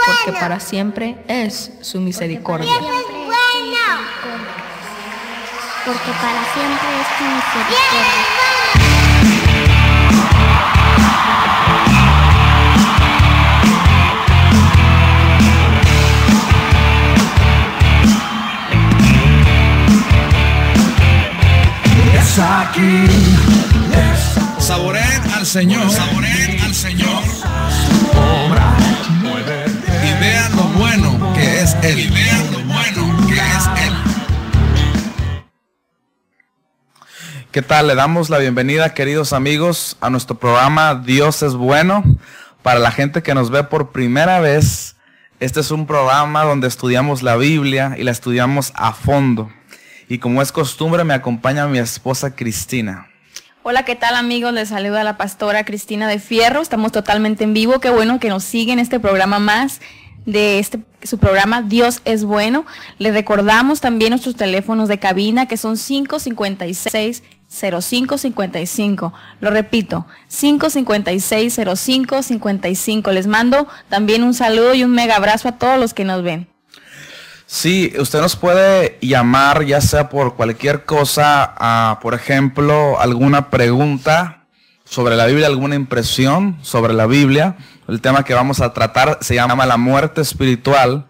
porque para siempre es su misericordia. Dios es bueno, porque para siempre es tu misericordia. Aquí. Saboreen al Señor, y vean lo bueno que es Él, ¿Qué tal? Le damos la bienvenida, queridos amigos, a nuestro programa Dios es Bueno. Para la gente que nos ve por primera vez, este es un programa donde estudiamos la Biblia y la estudiamos a fondo. Y como es costumbre, me acompaña mi esposa Cristina. Hola, ¿qué tal, amigos? Les saluda la pastora Cristina de Fierro. Estamos totalmente en vivo. Qué bueno que nos siguen este programa más de su programa Dios es Bueno. Les recordamos también nuestros teléfonos de cabina, que son 556-0555. Lo repito, 556-0555. Les mando también un saludo y un mega abrazo a todos los que nos ven. Sí, usted nos puede llamar ya sea por cualquier cosa, por ejemplo, alguna pregunta sobre la Biblia, alguna impresión sobre la Biblia. El tema que vamos a tratar se llama la muerte espiritual.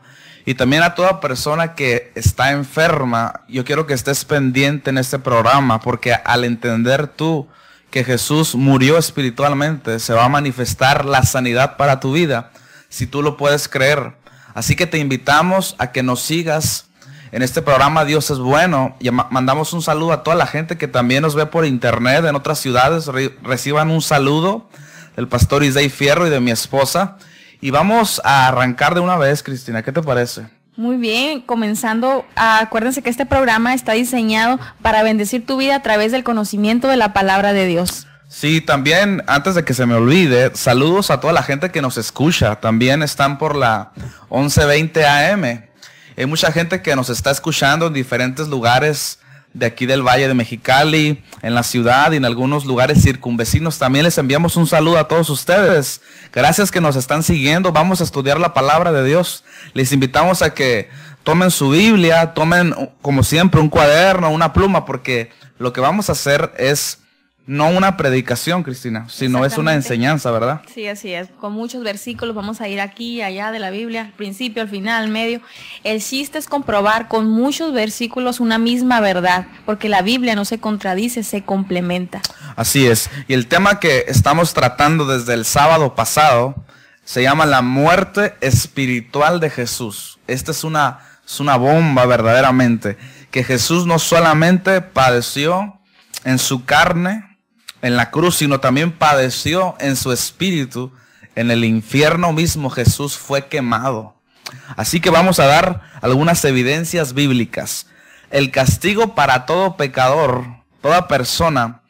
Y también a toda persona que está enferma, yo quiero que estés pendiente en este programa, porque al entender tú que Jesús murió espiritualmente, se va a manifestar la sanidad para tu vida, si tú lo puedes creer. Así que te invitamos a que nos sigas en este programa Dios es Bueno. Y mandamos un saludo a toda la gente que también nos ve por internet en otras ciudades. Reciban un saludo del pastor Isai Fierro y de mi esposa. Y vamos a arrancar de una vez, Cristina. ¿Qué te parece? Muy bien, comenzando, acuérdense que este programa está diseñado para bendecir tu vida a través del conocimiento de la palabra de Dios. Sí, también, antes de que se me olvide, saludos a toda la gente que nos escucha. También están por la 1120 AM. Hay mucha gente que nos está escuchando en diferentes lugares de aquí del Valle de Mexicali, en la ciudad y en algunos lugares circunvecinos. También les enviamos un saludo a todos ustedes. Gracias que nos están siguiendo. Vamos a estudiar la palabra de Dios. Les invitamos a que tomen su Biblia, tomen como siempre un cuaderno, una pluma, porque lo que vamos a hacer es no una predicación, Cristina, sino es una enseñanza, ¿verdad? Sí, así es. Con muchos versículos vamos a ir aquí y allá de la Biblia, al principio, al final, al medio. El chiste es comprobar con muchos versículos una misma verdad, porque la Biblia no se contradice, se complementa. Así es. Y el tema que estamos tratando desde el sábado pasado se llama la muerte espiritual de Jesús. Esta es una bomba verdaderamente, que Jesús no solamente padeció en su carne, en la cruz, sino también padeció en su espíritu. En el infierno mismo Jesús fue quemado. Así que vamos a dar algunas evidencias bíblicas. El castigo para todo pecador, toda persona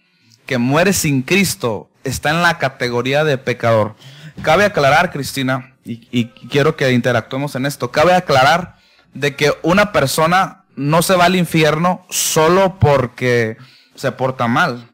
que muere sin Cristo, está en la categoría de pecador. Cabe aclarar, Cristina, y quiero que interactuemos en esto, cabe aclarar de que una persona no se va al infierno solo porque se porta mal.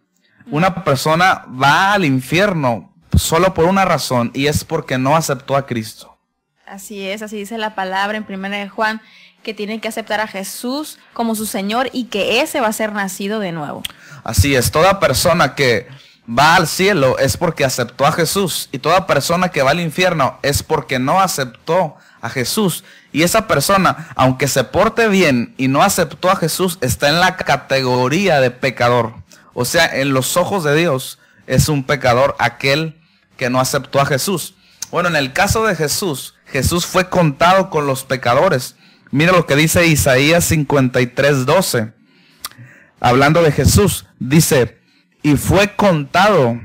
Una persona va al infierno solo por una razón, y es porque no aceptó a Cristo. Así es, así dice la palabra en 1 de Juan, que tienen que aceptar a Jesús como su Señor y que ese va a ser nacido de nuevo. Así es, toda persona que va al cielo es porque aceptó a Jesús, y toda persona que va al infierno es porque no aceptó a Jesús. Y esa persona, aunque se porte bien y no aceptó a Jesús, está en la categoría de pecador. O sea, en los ojos de Dios es un pecador aquel que no aceptó a Jesús. Bueno, en el caso de Jesús, Jesús fue contado con los pecadores. Mira lo que dice Isaías 53:12. Hablando de Jesús, dice, y fue contado.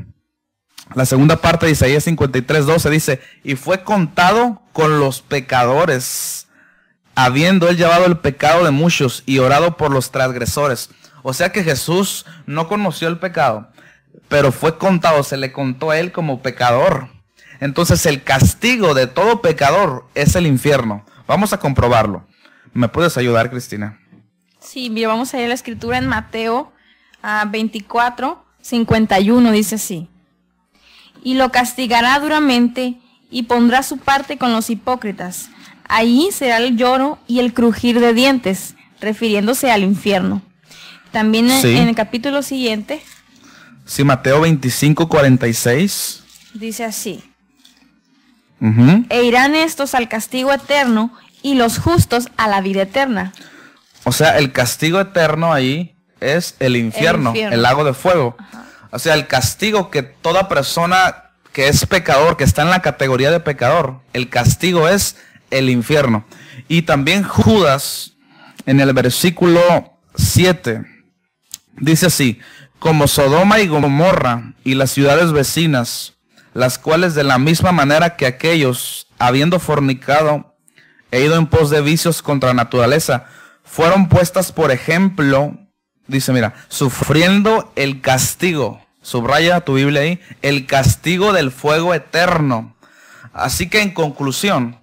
La segunda parte de Isaías 53:12 dice, y fue contado con los pecadores, habiendo él llevado el pecado de muchos y orado por los transgresores. O sea que Jesús no conoció el pecado, pero fue contado, se le contó a él como pecador. Entonces el castigo de todo pecador es el infierno. Vamos a comprobarlo. ¿Me puedes ayudar, Cristina? Sí, mira, vamos a ir a la escritura en Mateo 24:51, dice así. Y lo castigará duramente y pondrá su parte con los hipócritas. Allí será el lloro y el crujir de dientes, refiriéndose al infierno. También Sí. en el capítulo siguiente Sí, Mateo 25:46. dice así: Ujú. e irán estos al castigo eterno y los justos a la vida eterna. O sea, el castigo eterno ahí es el infierno, el lago de fuego. O sea, el castigo que toda persona que es pecador, que está en la categoría de pecador, el castigo es el infierno. Y también Judas, en el versículo 7, dice así: como Sodoma y Gomorra y las ciudades vecinas, las cuales de la misma manera que aquellos, habiendo fornicado e ido en pos de vicios contra la naturaleza, fueron puestas por ejemplo, dice, mira, sufriendo el castigo, subraya tu Biblia ahí, el castigo del fuego eterno. Así que en conclusión,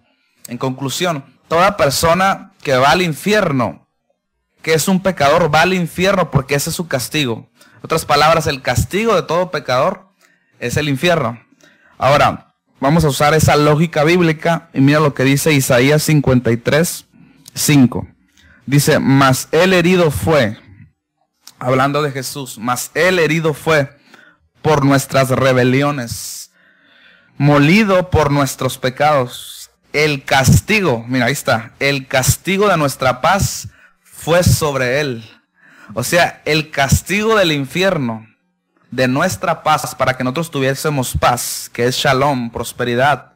toda persona que va al infierno, que es un pecador, va al infierno porque ese es su castigo. En otras palabras, el castigo de todo pecador es el infierno. Ahora, vamos a usar esa lógica bíblica y mira lo que dice Isaías 53:5. Dice, mas él herido fue, hablando de Jesús, mas él herido fue por nuestras rebeliones, molido por nuestros pecados. El castigo, mira ahí está, el castigo de nuestra paz fue sobre él. O sea, el castigo del infierno, de nuestra paz, para que nosotros tuviésemos paz, que es shalom, prosperidad,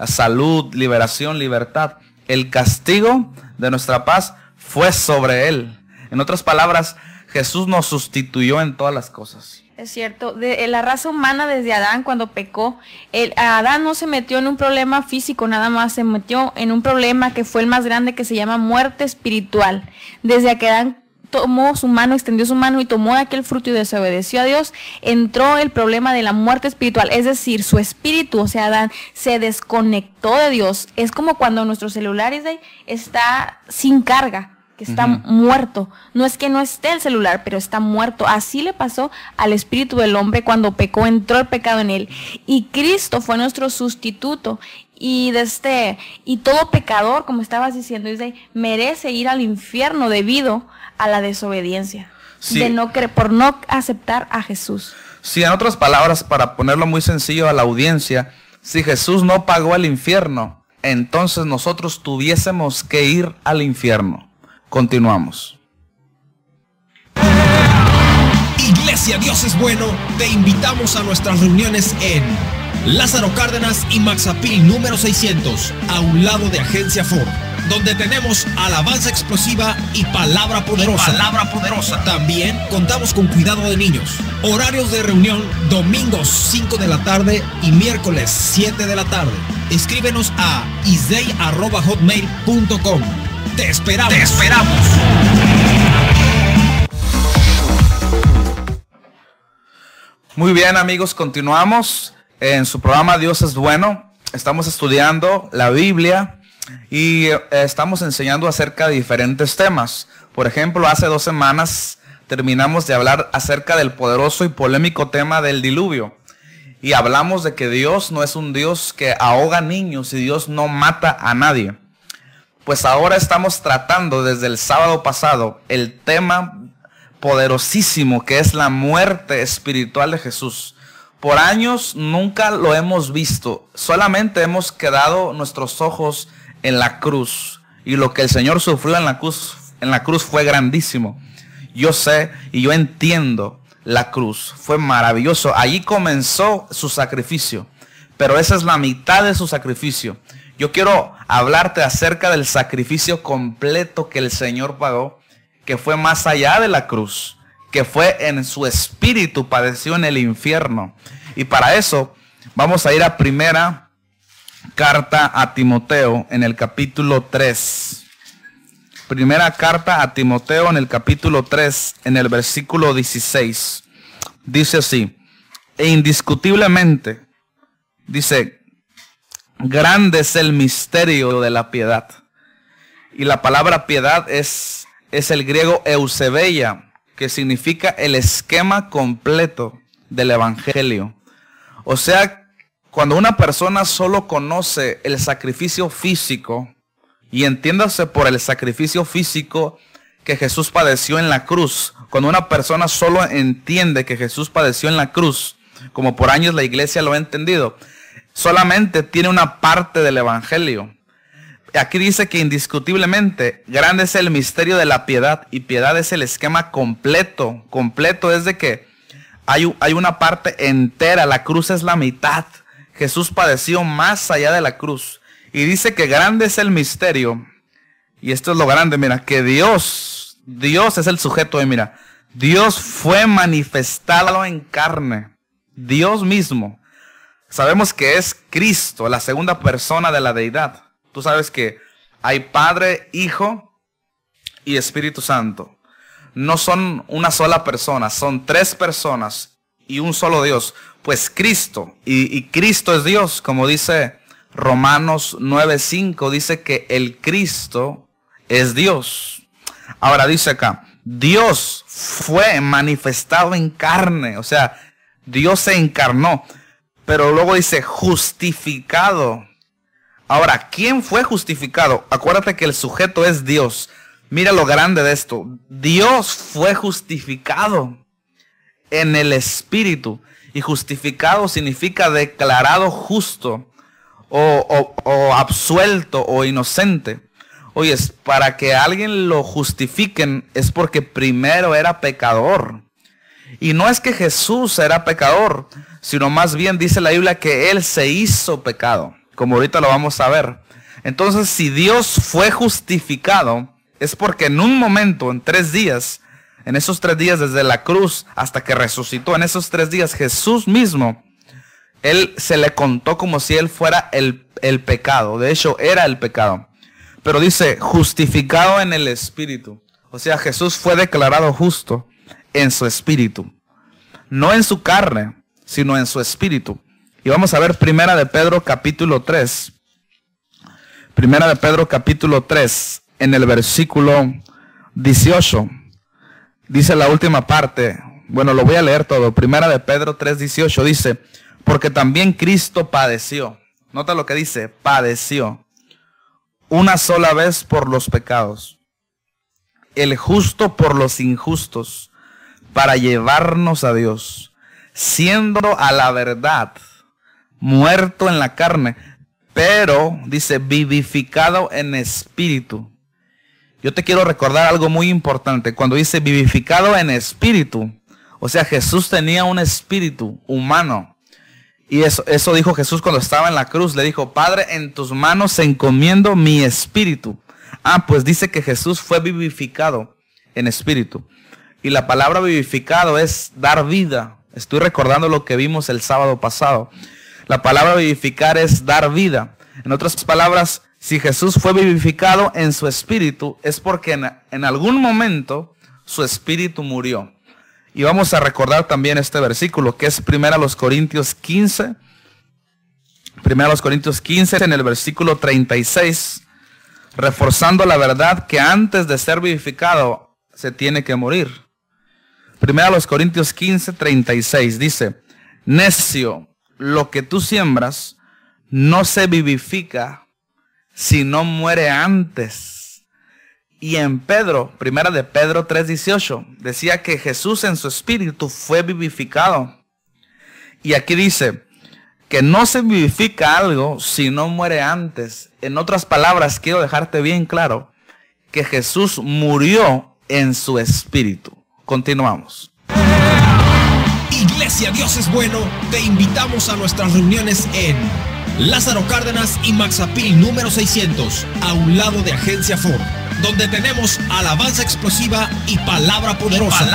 salud, liberación, libertad. El castigo de nuestra paz fue sobre él. En otras palabras, Jesús nos sustituyó en todas las cosas. Es cierto, de la raza humana desde Adán cuando pecó, Adán no se metió en un problema físico nada más, se metió en un problema que fue el más grande, que se llama muerte espiritual. Desde que Adán tomó su mano, extendió su mano y tomó aquel fruto y desobedeció a Dios, entró el problema de la muerte espiritual, es decir, su espíritu, o sea, Adán se desconectó de Dios. Es como cuando nuestro celular está sin carga, que está muerto. No es que no esté el celular, pero está muerto. Así le pasó al espíritu del hombre cuando pecó, entró el pecado en él. Y Cristo fue nuestro sustituto. Y todo pecador, como estabas diciendo, merece ir al infierno debido a la desobediencia. Sí. Por no aceptar a Jesús. Sí, en otras palabras, para ponerlo muy sencillo a la audiencia, si Jesús no pagó el infierno, entonces nosotros tuviésemos que ir al infierno. Continuamos. Iglesia Dios es Bueno, te invitamos a nuestras reuniones en Lázaro Cárdenas y Maxapil número 600, a un lado de Agencia Ford, donde tenemos alabanza explosiva y palabra poderosa. También contamos con cuidado de niños. Horarios de reunión: domingos 5 de la tarde y miércoles 7 de la tarde. Escríbenos a isdey@hotmail.com. Te esperamos. Muy bien, amigos, continuamos en su programa Dios es Bueno. Estamos estudiando la Biblia y estamos enseñando acerca de diferentes temas. Por ejemplo, hace 2 semanas terminamos de hablar acerca del poderoso y polémico tema del diluvio. Y hablamos de que Dios no es un Dios que ahoga niños y Dios no mata a nadie. Pues ahora estamos tratando desde el sábado pasado el tema poderosísimo que es la muerte espiritual de Jesús. Por años nunca lo hemos visto, solamente hemos quedado nuestros ojos en la cruz, y lo que el Señor sufrió en la cruz fue grandísimo. Yo sé y yo entiendo la cruz, fue maravilloso, allí comenzó su sacrificio, pero esa es la mitad de su sacrificio. Yo quiero hablarte acerca del sacrificio completo que el Señor pagó, que fue más allá de la cruz, que fue en su espíritu, padeció en el infierno. Y para eso vamos a ir a primera carta a Timoteo en el capítulo 3. Primera carta a Timoteo en el capítulo 3, en el versículo 16. Dice así: e indiscutiblemente, dice, grande es el misterio de la piedad. Y la palabra piedad es el griego eusebeia, que significa el esquema completo del evangelio. O sea, cuando una persona solo conoce el sacrificio físico, y entiéndase por el sacrificio físico que Jesús padeció en la cruz, cuando una persona solo entiende que Jesús padeció en la cruz, como por años la iglesia lo ha entendido, solamente tiene una parte del evangelio. Aquí dice que indiscutiblemente grande es el misterio de la piedad, y piedad es el esquema completo. Completo es de que hay una parte entera, la cruz es la mitad. Jesús padeció más allá de la cruz. Y dice que grande es el misterio, y esto es lo grande, mira, que Dios es el sujeto, mira, Dios fue manifestado en carne, Dios mismo. Sabemos que es Cristo, la segunda persona de la deidad. Tú sabes que hay Padre, Hijo y Espíritu Santo. No son una sola persona, son tres personas y un solo Dios. Pues Cristo, y Cristo es Dios, como dice Romanos 9:5, dice que el Cristo es Dios. Ahora dice acá, Dios fue manifestado en carne, o sea, Dios se encarnó. Pero luego dice justificado. Ahora, ¿quién fue justificado? Acuérdate que el sujeto es Dios. Mira lo grande de esto. Dios fue justificado en el Espíritu. Y justificado significa declarado justo o absuelto o inocente. Oye, para que alguien lo justifiquen es porque primero era pecador. Y no es que Jesús era pecador, sino más bien dice la Biblia que Él se hizo pecado, como ahorita lo vamos a ver. Entonces, si Dios fue justificado, es porque en un momento, en 3 días, en esos 3 días desde la cruz hasta que resucitó, en esos 3 días Jesús mismo, Él se le contó como si Él fuera el pecado. De hecho, era el pecado. Pero dice, justificado en el Espíritu. O sea, Jesús fue declarado justo en su espíritu, no en su carne, sino en su espíritu. Y vamos a ver Primera de Pedro capítulo 3. Primera de Pedro capítulo 3, en el versículo 18. Dice la última parte, bueno, lo voy a leer todo. Primera de Pedro 3:18 dice, porque también Cristo padeció. Nota lo que dice, padeció una sola vez por los pecados, el justo por los injustos, para llevarnos a Dios, siendo a la verdad muerto en la carne, pero, dice, vivificado en espíritu. Yo te quiero recordar algo muy importante. Cuando dice vivificado en espíritu, o sea, Jesús tenía un espíritu humano. Y eso dijo Jesús cuando estaba en la cruz. Le dijo, Padre, en tus manos encomiendo mi espíritu. Pues dice que Jesús fue vivificado en espíritu. Y la palabra vivificado es dar vida. Estoy recordando lo que vimos el sábado pasado. La palabra vivificar es dar vida. En otras palabras, si Jesús fue vivificado en su espíritu, es porque en algún momento su espíritu murió. Y vamos a recordar también este versículo, que es 1 Corintios 15. 1 Corintios 15, en el versículo 36, reforzando la verdad que antes de ser vivificado se tiene que morir. 1 Corintios 15, 36 dice, necio, lo que tú siembras no se vivifica si no muere antes. Y en Pedro, 1 de Pedro 3:18, decía que Jesús en su espíritu fue vivificado. Y aquí dice que no se vivifica algo si no muere antes. En otras palabras, quiero dejarte bien claro que Jesús murió en su espíritu. Continuamos. Iglesia Dios es Bueno, te invitamos a nuestras reuniones en Lázaro Cárdenas y Maxapil número 600, a un lado de Agencia Ford, donde tenemos alabanza explosiva y palabra poderosa.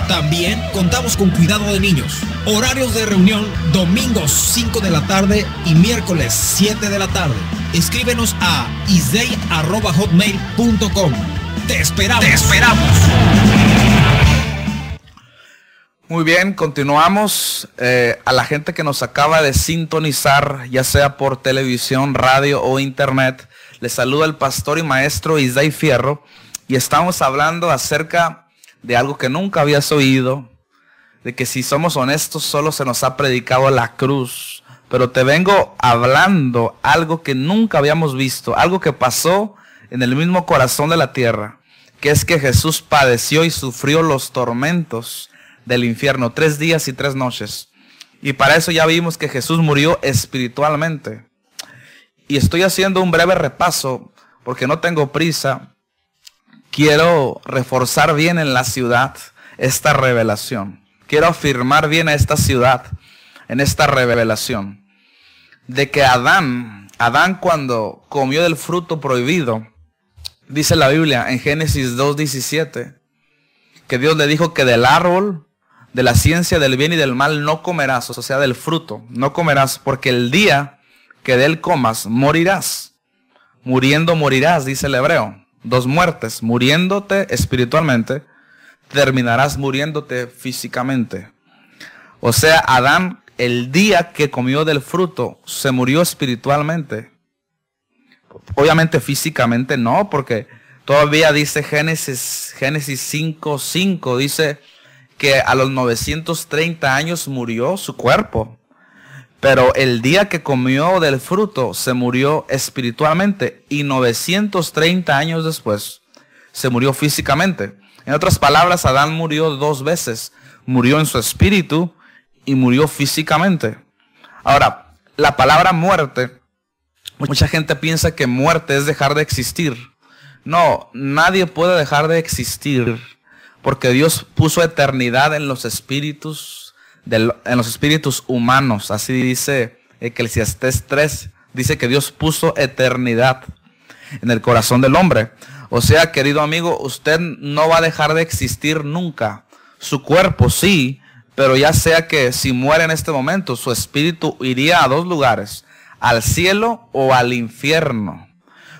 También contamos con cuidado de niños. Horarios de reunión, domingos 5 de la tarde y miércoles 7 de la tarde. Escríbenos a isdei@hotmail.com. Te esperamos. Muy bien, continuamos. A la gente que nos acaba de sintonizar, ya sea por televisión, radio o internet, les saluda el pastor y maestro Isdei Fierro, y estamos hablando acerca de algo que nunca habías oído, de que si somos honestos solo se nos ha predicado la cruz, pero te vengo hablando algo que nunca habíamos visto, algo que pasó en el mismo corazón de la tierra, que es que Jesús padeció y sufrió los tormentos del infierno 3 días y 3 noches. Y para eso ya vimos que Jesús murió espiritualmente. Y estoy haciendo un breve repaso porque no tengo prisa. Quiero reforzar bien en la ciudad esta revelación. Quiero afirmar bien a esta ciudad en esta revelación de que Adán cuando comió del fruto prohibido, dice la Biblia en Génesis 2:17, que Dios le dijo que del árbol de la ciencia del bien y del mal no comerás, o sea, del fruto no comerás, porque el día que de él comas morirás. Muriendo morirás, dice el hebreo. 2 muertes, muriéndote espiritualmente, terminarás muriéndote físicamente. O sea, Adán, el día que comió del fruto, se murió espiritualmente. Obviamente físicamente no, porque todavía dice Génesis 5:5, dice que a los 930 años murió su cuerpo. Pero el día que comió del fruto se murió espiritualmente y 930 años después se murió físicamente. En otras palabras, Adán murió 2 veces. Murió en su espíritu y murió físicamente. Ahora, la palabra muerte, mucha gente piensa que muerte es dejar de existir. No, nadie puede dejar de existir porque Dios puso eternidad en los espíritus humanos. Así dice Eclesiastés 3, dice que Dios puso eternidad en el corazón del hombre. O sea, querido amigo, usted no va a dejar de existir nunca. Su cuerpo sí, pero ya sea que si muere en este momento, su espíritu iría a 2 lugares, al cielo o al infierno.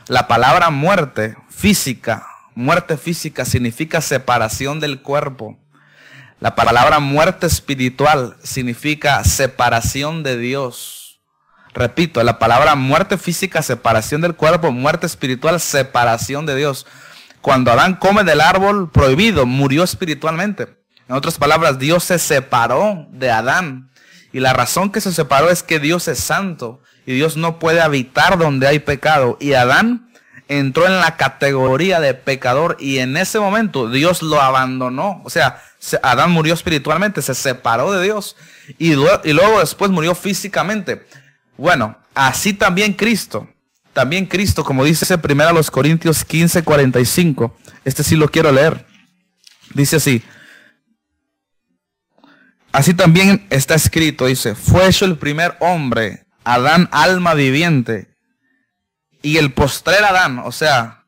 La palabra muerte física significa separación del cuerpo. La palabra muerte espiritual significa separación de Dios. Repito, la palabra muerte física, separación del cuerpo, muerte espiritual, separación de Dios. Cuando Adán come del árbol prohibido, murió espiritualmente. En otras palabras, Dios se separó de Adán. Y la razón que se separó es que Dios es santo y Dios no puede habitar donde hay pecado. Y Adán entró en la categoría de pecador y en ese momento Dios lo abandonó. O sea, Adán murió espiritualmente, se separó de Dios y luego después murió físicamente. Bueno, así también Cristo, como dice 1 Corintios 15:45, este sí lo quiero leer. Dice así: así también está escrito, dice, fue hecho el primer hombre, Adán, alma viviente, y el postrer Adán, o sea,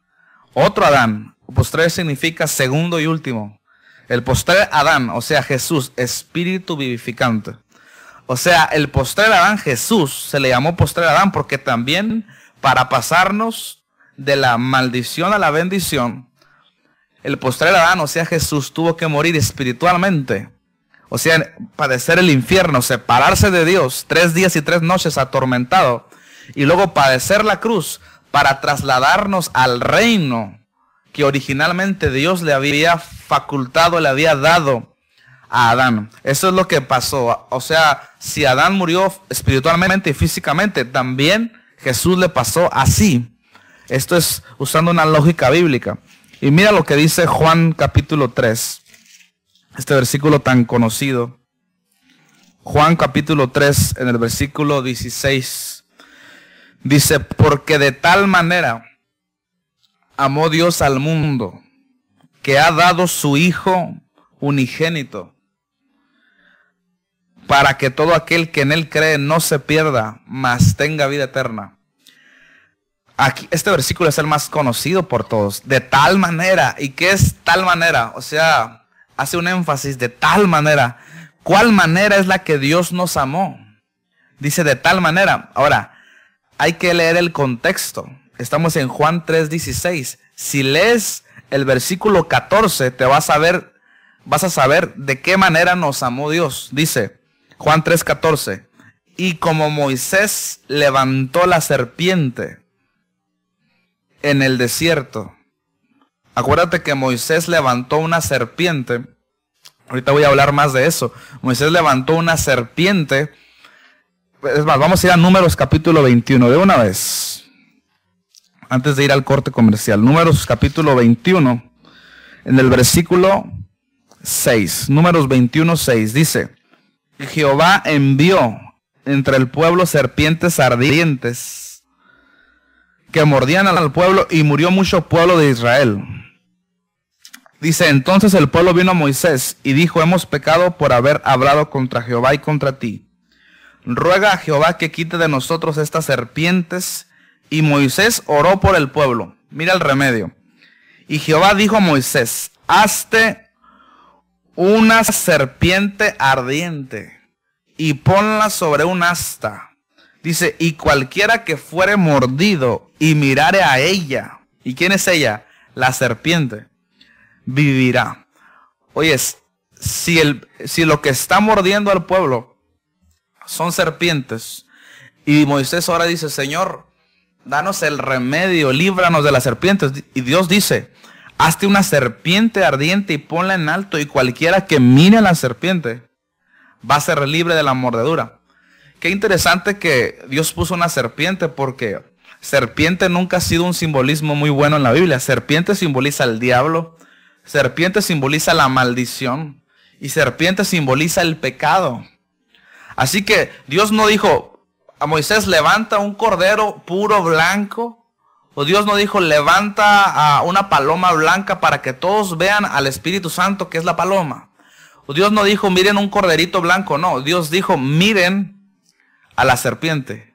otro Adán. Postrer significa segundo y último. El postrer Adán, o sea, Jesús, espíritu vivificante. O sea, el postrer Adán, Jesús, se le llamó postrer Adán porque también para pasarnos de la maldición a la bendición, el postrer Adán, o sea, Jesús, tuvo que morir espiritualmente. O sea, padecer el infierno, separarse de Dios, 3 días y 3 noches atormentado. Y luego padecer la cruz para trasladarnos al reino que originalmente Dios le había facultado, le había dado a Adán. Eso es lo que pasó. O sea, si Adán murió espiritualmente y físicamente, también Jesús le pasó así. Esto es usando una lógica bíblica. Y mira lo que dice Juan capítulo 3. Este versículo tan conocido. Juan capítulo 3 en el versículo 16. Dice, porque de tal manera amó Dios al mundo, que ha dado su Hijo unigénito, para que todo aquel que en él cree no se pierda, mas tenga vida eterna. Aquí, este versículo es el más conocido por todos. De tal manera. ¿Y qué es tal manera? O sea, hace un énfasis de tal manera. ¿Cuál manera es la que Dios nos amó? Dice de tal manera. Ahora, hay que leer el contexto. Estamos en Juan 3:16. Si lees el versículo 14, vas a saber de qué manera nos amó Dios. Dice Juan 3:14. Y como Moisés levantó la serpiente en el desierto. Acuérdate que Moisés levantó una serpiente. Ahorita voy a hablar más de eso. Moisés levantó una serpiente Es más, vamos a ir a Números capítulo 21 de una vez. Antes de ir al corte comercial. Números capítulo 21, en el versículo 6. Números 21, 6. Dice: Jehová envió entre el pueblo serpientes ardientes que mordían al pueblo, y murió mucho pueblo de Israel. Dice: entonces el pueblo vino a Moisés y dijo: hemos pecado por haber hablado contra Jehová y contra ti. Ruega a Jehová que quite de nosotros estas serpientes. Y Moisés oró por el pueblo. Mira el remedio. Y Jehová dijo a Moisés: hazte una serpiente ardiente y ponla sobre un asta. Dice: y cualquiera que fuere mordido y mirare a ella. ¿Y quién es ella? La serpiente. Vivirá. Oye, si lo que está mordiendo al pueblo son serpientes, y Moisés ahora dice: Señor, danos el remedio, líbranos de las serpientes. Y Dios dice: hazte una serpiente ardiente y ponla en alto, y cualquiera que mire a la serpiente va a ser libre de la mordedura. Qué interesante que Dios puso una serpiente, porque serpiente nunca ha sido un simbolismo muy bueno en la Biblia. Serpiente simboliza al diablo, serpiente simboliza la maldición, y serpiente simboliza el pecado. Así que Dios no dijo a Moisés: levanta un cordero puro blanco. O Dios no dijo: levanta a una paloma blanca para que todos vean al Espíritu Santo, que es la paloma. O Dios no dijo: miren un corderito blanco. No, Dios dijo: miren a la serpiente.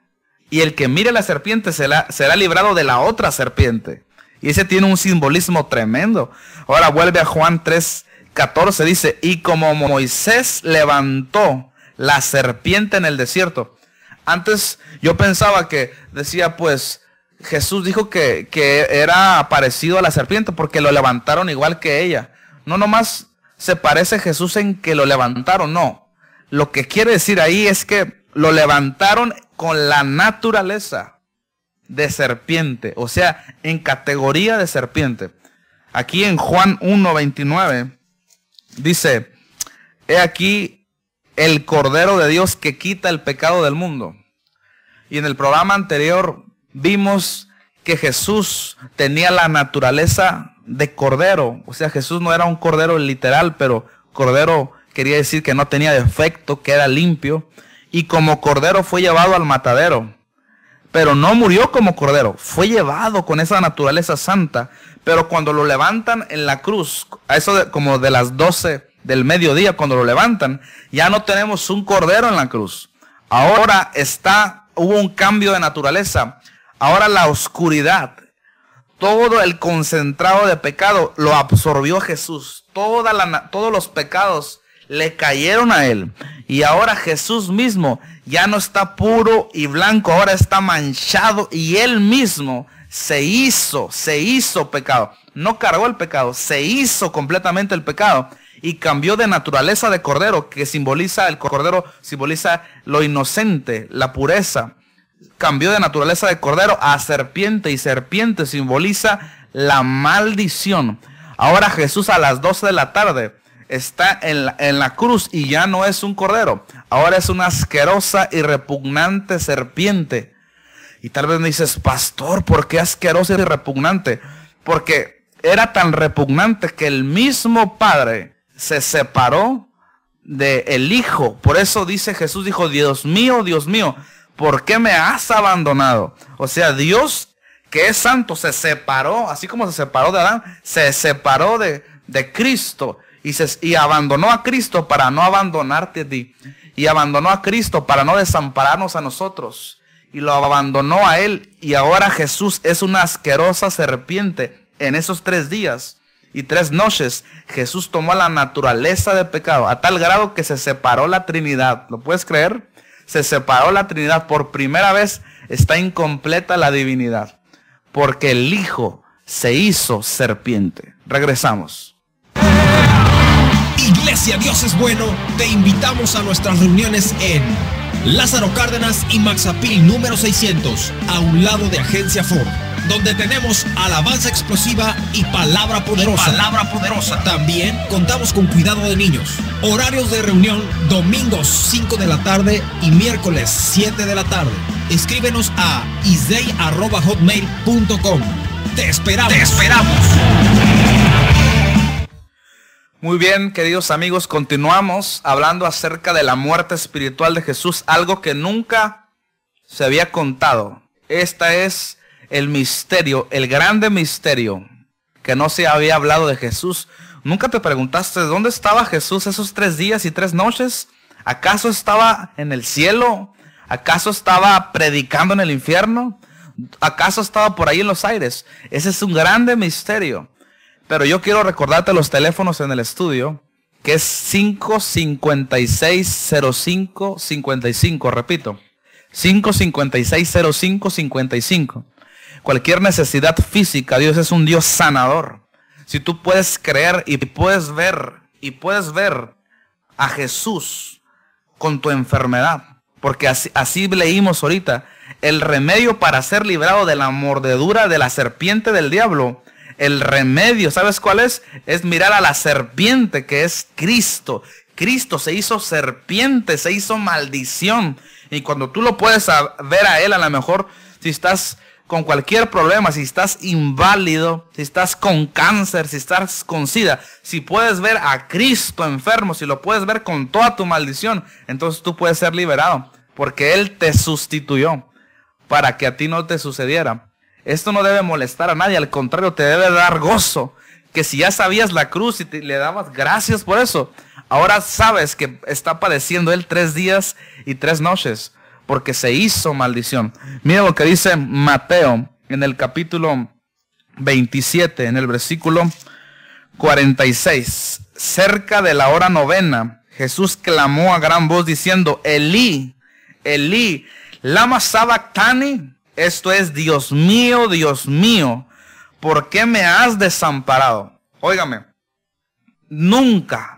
Y el que mire a la serpiente será librado de la otra serpiente. Y ese tiene un simbolismo tremendo. Ahora vuelve a Juan 3:14. Dice: y como Moisés levantó la serpiente en el desierto. Antes yo pensaba que decía, pues Jesús dijo que era parecido a la serpiente porque lo levantaron igual que ella. No nomás se parece Jesús en que lo levantaron, no. Lo que quiere decir ahí es que lo levantaron con la naturaleza de serpiente, o sea, en categoría de serpiente. Aquí en Juan 1:29 dice: he aquí el Cordero de Dios que quita el pecado del mundo. Y en el programa anterior vimos que Jesús tenía la naturaleza de cordero. O sea, Jesús no era un cordero literal, pero cordero quería decir que no tenía defecto, que era limpio. Y como cordero fue llevado al matadero. Pero no murió como cordero, fue llevado con esa naturaleza santa. Pero cuando lo levantan en la cruz, a eso como de las 12 del mediodía, cuando lo levantan, ya no tenemos un cordero en la cruz. Ahora hubo un cambio de naturaleza. Ahora la oscuridad, todo el concentrado de pecado lo absorbió Jesús. Todos los pecados le cayeron a él. Y ahora Jesús mismo ya no está puro y blanco, ahora está manchado, y él mismo se hizo pecado. No cargó el pecado, se hizo completamente el pecado. Y cambió de naturaleza de cordero, que el cordero simboliza lo inocente, la pureza. Cambió de naturaleza de cordero a serpiente, y serpiente simboliza la maldición. Ahora Jesús a las 12 de la tarde está en la cruz, y ya no es un cordero. Ahora es una asquerosa y repugnante serpiente. Y tal vez me dices: pastor, ¿por qué asquerosa y repugnante? Porque era tan repugnante que el mismo Padre se separó del Hijo. Por eso Jesús dijo: Dios mío, ¿por qué me has abandonado? O sea, Dios, que es santo, se separó, así como se separó de Adán, se separó de Cristo, y abandonó a Cristo para no abandonarte a ti, y abandonó a Cristo para no desampararnos a nosotros, y lo abandonó a él. Y ahora Jesús es una asquerosa serpiente. En esos 3 días y 3 noches, Jesús tomó la naturaleza de pecado, a tal grado que se separó la Trinidad. ¿Lo puedes creer? Se separó la Trinidad. Por primera vez está incompleta la divinidad, porque el Hijo se hizo serpiente. Regresamos. Iglesia Dios es Bueno, te invitamos a nuestras reuniones en Lázaro Cárdenas y Maxapil número 600, a un lado de Agencia Ford. donde tenemos alabanza explosiva y palabra poderosa. También contamos con cuidado de niños. Horarios de reunión: domingos 5 de la tarde y miércoles 7 de la tarde. Escríbenos a isdey@hotmail.com. Te esperamos. Muy bien, queridos amigos, continuamos hablando acerca de la muerte espiritual de Jesús, algo que nunca se había contado. Este es el misterio, el grande misterio, que no se había hablado de Jesús. ¿Nunca te preguntaste dónde estaba Jesús esos 3 días y 3 noches? ¿Acaso estaba en el cielo? ¿Acaso estaba predicando en el infierno? ¿Acaso estaba por ahí en los aires? Ese es un grande misterio. Pero yo quiero recordarte los teléfonos en el estudio, que es 556-0555, repito, 556-0555. Cualquier necesidad física, Dios es un Dios sanador. Si tú puedes creer y puedes ver a Jesús con tu enfermedad, porque así leímos ahorita, el remedio para ser librado de la mordedura de la serpiente del diablo. El remedio, ¿sabes cuál es? Es mirar a la serpiente, que es Cristo. Cristo se hizo serpiente, se hizo maldición. Y cuando tú lo puedes ver a Él, a lo mejor si estás con cualquier problema, si estás inválido, si estás con cáncer, si estás con SIDA, si puedes ver a Cristo enfermo, si lo puedes ver con toda tu maldición, entonces tú puedes ser liberado. Porque Él te sustituyó para que a ti no te sucediera. Esto no debe molestar a nadie, al contrario, te debe dar gozo. Que si ya sabías la cruz y le dabas gracias por eso, ahora sabes que está padeciendo Él 3 días y 3 noches, porque se hizo maldición. Mira lo que dice Mateo en el capítulo 27, en el versículo 46. Cerca de la hora 9, Jesús clamó a gran voz diciendo: Elí, Elí, lama sabactani. Esto es: Dios mío, ¿por qué me has desamparado? Óigame, nunca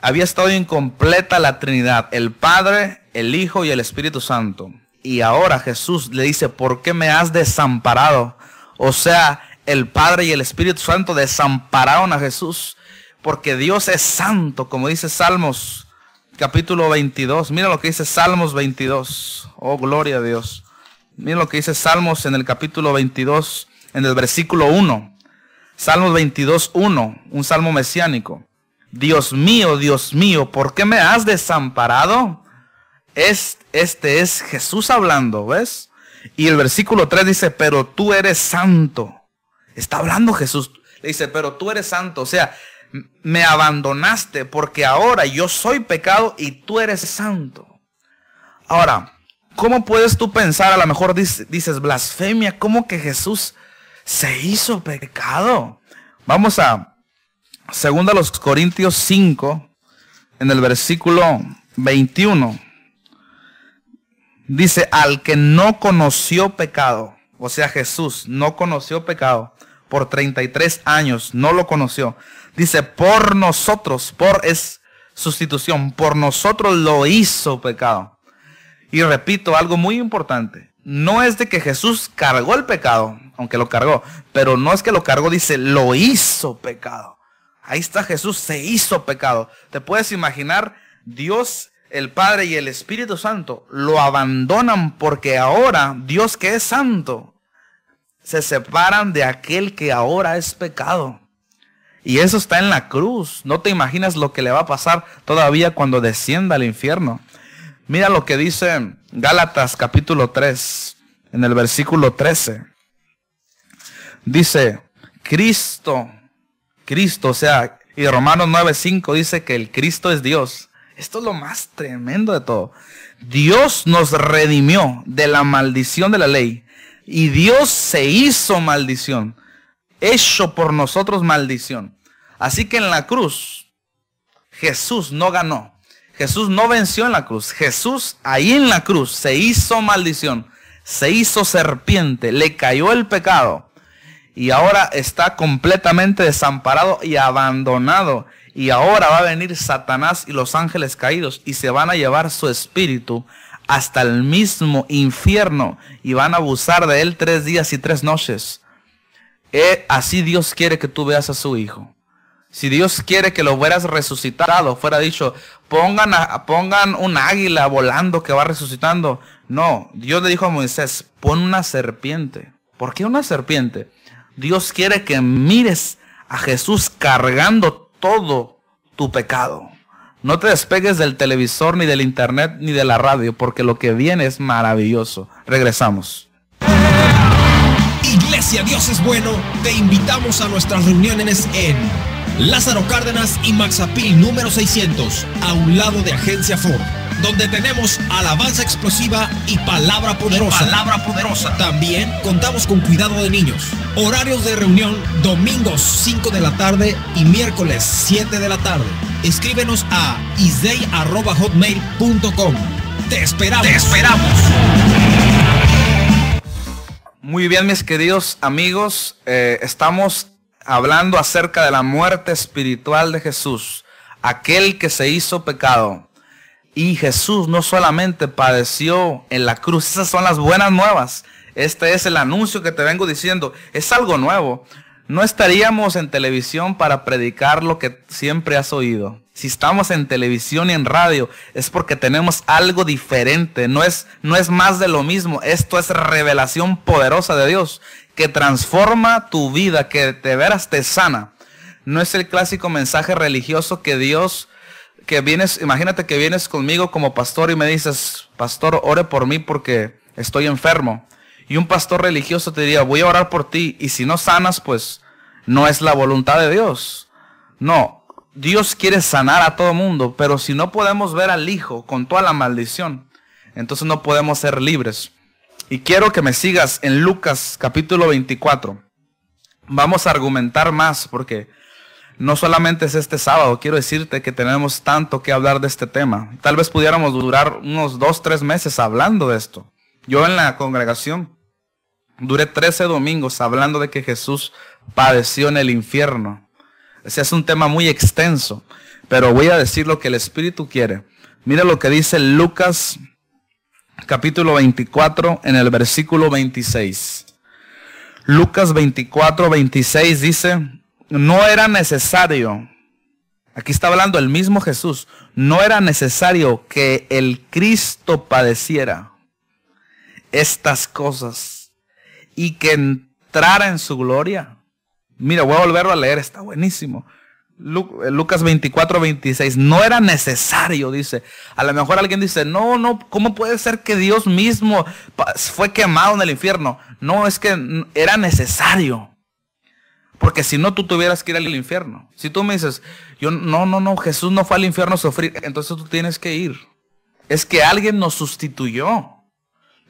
había estado incompleta la Trinidad, el Padre, el Hijo y el Espíritu Santo. Y ahora Jesús le dice: ¿por qué me has desamparado? O sea, el Padre y el Espíritu Santo desampararon a Jesús, porque Dios es santo, como dice Salmos capítulo 22. Mira lo que dice Salmos 22. Oh, gloria a Dios. Mira lo que dice Salmos en el capítulo 22, en el versículo 1. Salmos 22, 1, un salmo mesiánico. Dios mío, ¿por qué me has desamparado? Este es Jesús hablando, ¿ves? Y el versículo 3 dice: pero tú eres santo. Está hablando Jesús. Le dice: pero tú eres santo. O sea, me abandonaste porque ahora yo soy pecado y tú eres santo. Ahora, ¿cómo puedes tú pensar? A lo mejor dices blasfemia. ¿Cómo que Jesús se hizo pecado? Vamos a 2 Corintios 5, en el versículo 21. Dice: al que no conoció pecado, o sea, Jesús no conoció pecado por 33 años, no lo conoció. Dice: por nosotros, por es sustitución, por nosotros lo hizo pecado. Y repito algo muy importante: no es de que Jesús cargó el pecado, aunque lo cargó, pero no es que lo cargó, dice lo hizo pecado. Ahí está Jesús, se hizo pecado. ¿Te puedes imaginar? Dios, el Padre y el Espíritu Santo lo abandonan porque ahora Dios, que es santo, se separan de aquel que ahora es pecado. Y eso está en la cruz. No te imaginas lo que le va a pasar todavía cuando descienda al infierno. Mira lo que dice Gálatas capítulo 3, en el versículo 13. Dice: Cristo, o sea, y Romanos 9:5 dice que el Cristo es Dios. Esto es lo más tremendo de todo. Dios nos redimió de la maldición de la ley. Y Dios se hizo maldición, hecho por nosotros maldición. Así que en la cruz, Jesús no ganó. Jesús no venció en la cruz. Jesús ahí en la cruz se hizo maldición, se hizo serpiente, le cayó el pecado. Y ahora está completamente desamparado y abandonado. Y ahora va a venir Satanás y los ángeles caídos y se van a llevar su espíritu hasta el mismo infierno y van a abusar de él 3 días y 3 noches. Así Dios quiere que tú veas a su Hijo. Si Dios quiere que lo hubieras resucitado, fuera dicho, pongan un águila volando que va resucitando. No, Dios le dijo a Moisés, pon una serpiente. ¿Por qué una serpiente? Dios quiere que mires a Jesús cargando todo tu pecado. No te despegues del televisor, ni del internet, ni de la radio, porque lo que viene es maravilloso. Regresamos. Iglesia Dios es Bueno, te invitamos a nuestras reuniones en Lázaro Cárdenas y Maxapil número 600, a un lado de Agencia Ford, donde tenemos alabanza explosiva y palabra poderosa. También contamos con cuidado de niños. Horarios de reunión: domingos 5 de la tarde y miércoles 7 de la tarde. Escríbenos a isdey@hotmail.com. Te esperamos. Muy bien, mis queridos amigos, estamos hablando acerca de la muerte espiritual de Jesús, aquel que se hizo pecado. Y Jesús no solamente padeció en la cruz, esas son las buenas nuevas. Este es el anuncio que te vengo diciendo, es algo nuevo. No estaríamos en televisión para predicar lo que siempre has oído. Si estamos en televisión y en radio es porque tenemos algo diferente, no es más de lo mismo. Esto es revelación poderosa de Dios que transforma tu vida, que de veras te sana. No es el clásico mensaje religioso que Dios, que vienes, imagínate que vienes conmigo como pastor y me dices, pastor, ore por mí porque estoy enfermo. Y un pastor religioso te diría, voy a orar por ti, y si no sanas, pues no es la voluntad de Dios. No, Dios quiere sanar a todo mundo, pero si no podemos ver al Hijo con toda la maldición, entonces no podemos ser libres. Y quiero que me sigas en Lucas capítulo 24. Vamos a argumentar más porque no solamente es este sábado, quiero decirte que tenemos tanto que hablar de este tema. Tal vez pudiéramos durar unos 2-3 meses hablando de esto. Yo en la congregación duré 13 domingos hablando de que Jesús padeció en el infierno. Ese es un tema muy extenso, pero voy a decir lo que el Espíritu quiere. Mira lo que dice Lucas capítulo 24 en el versículo 26. Lucas 24, 26 dice, no era necesario, aquí está hablando el mismo Jesús, no era necesario que el Cristo padeciera estas cosas y que entrara en su gloria. Mira, voy a volverlo a leer, está buenísimo. Lucas 24, 26, no era necesario, dice. A lo mejor alguien dice, no, ¿cómo puede ser que Dios mismo fue quemado en el infierno? No, es que era necesario. Porque si no, tú tuvieras que ir al infierno. Si tú me dices, no, Jesús no fue al infierno a sufrir, entonces tú tienes que ir. Es que alguien nos sustituyó.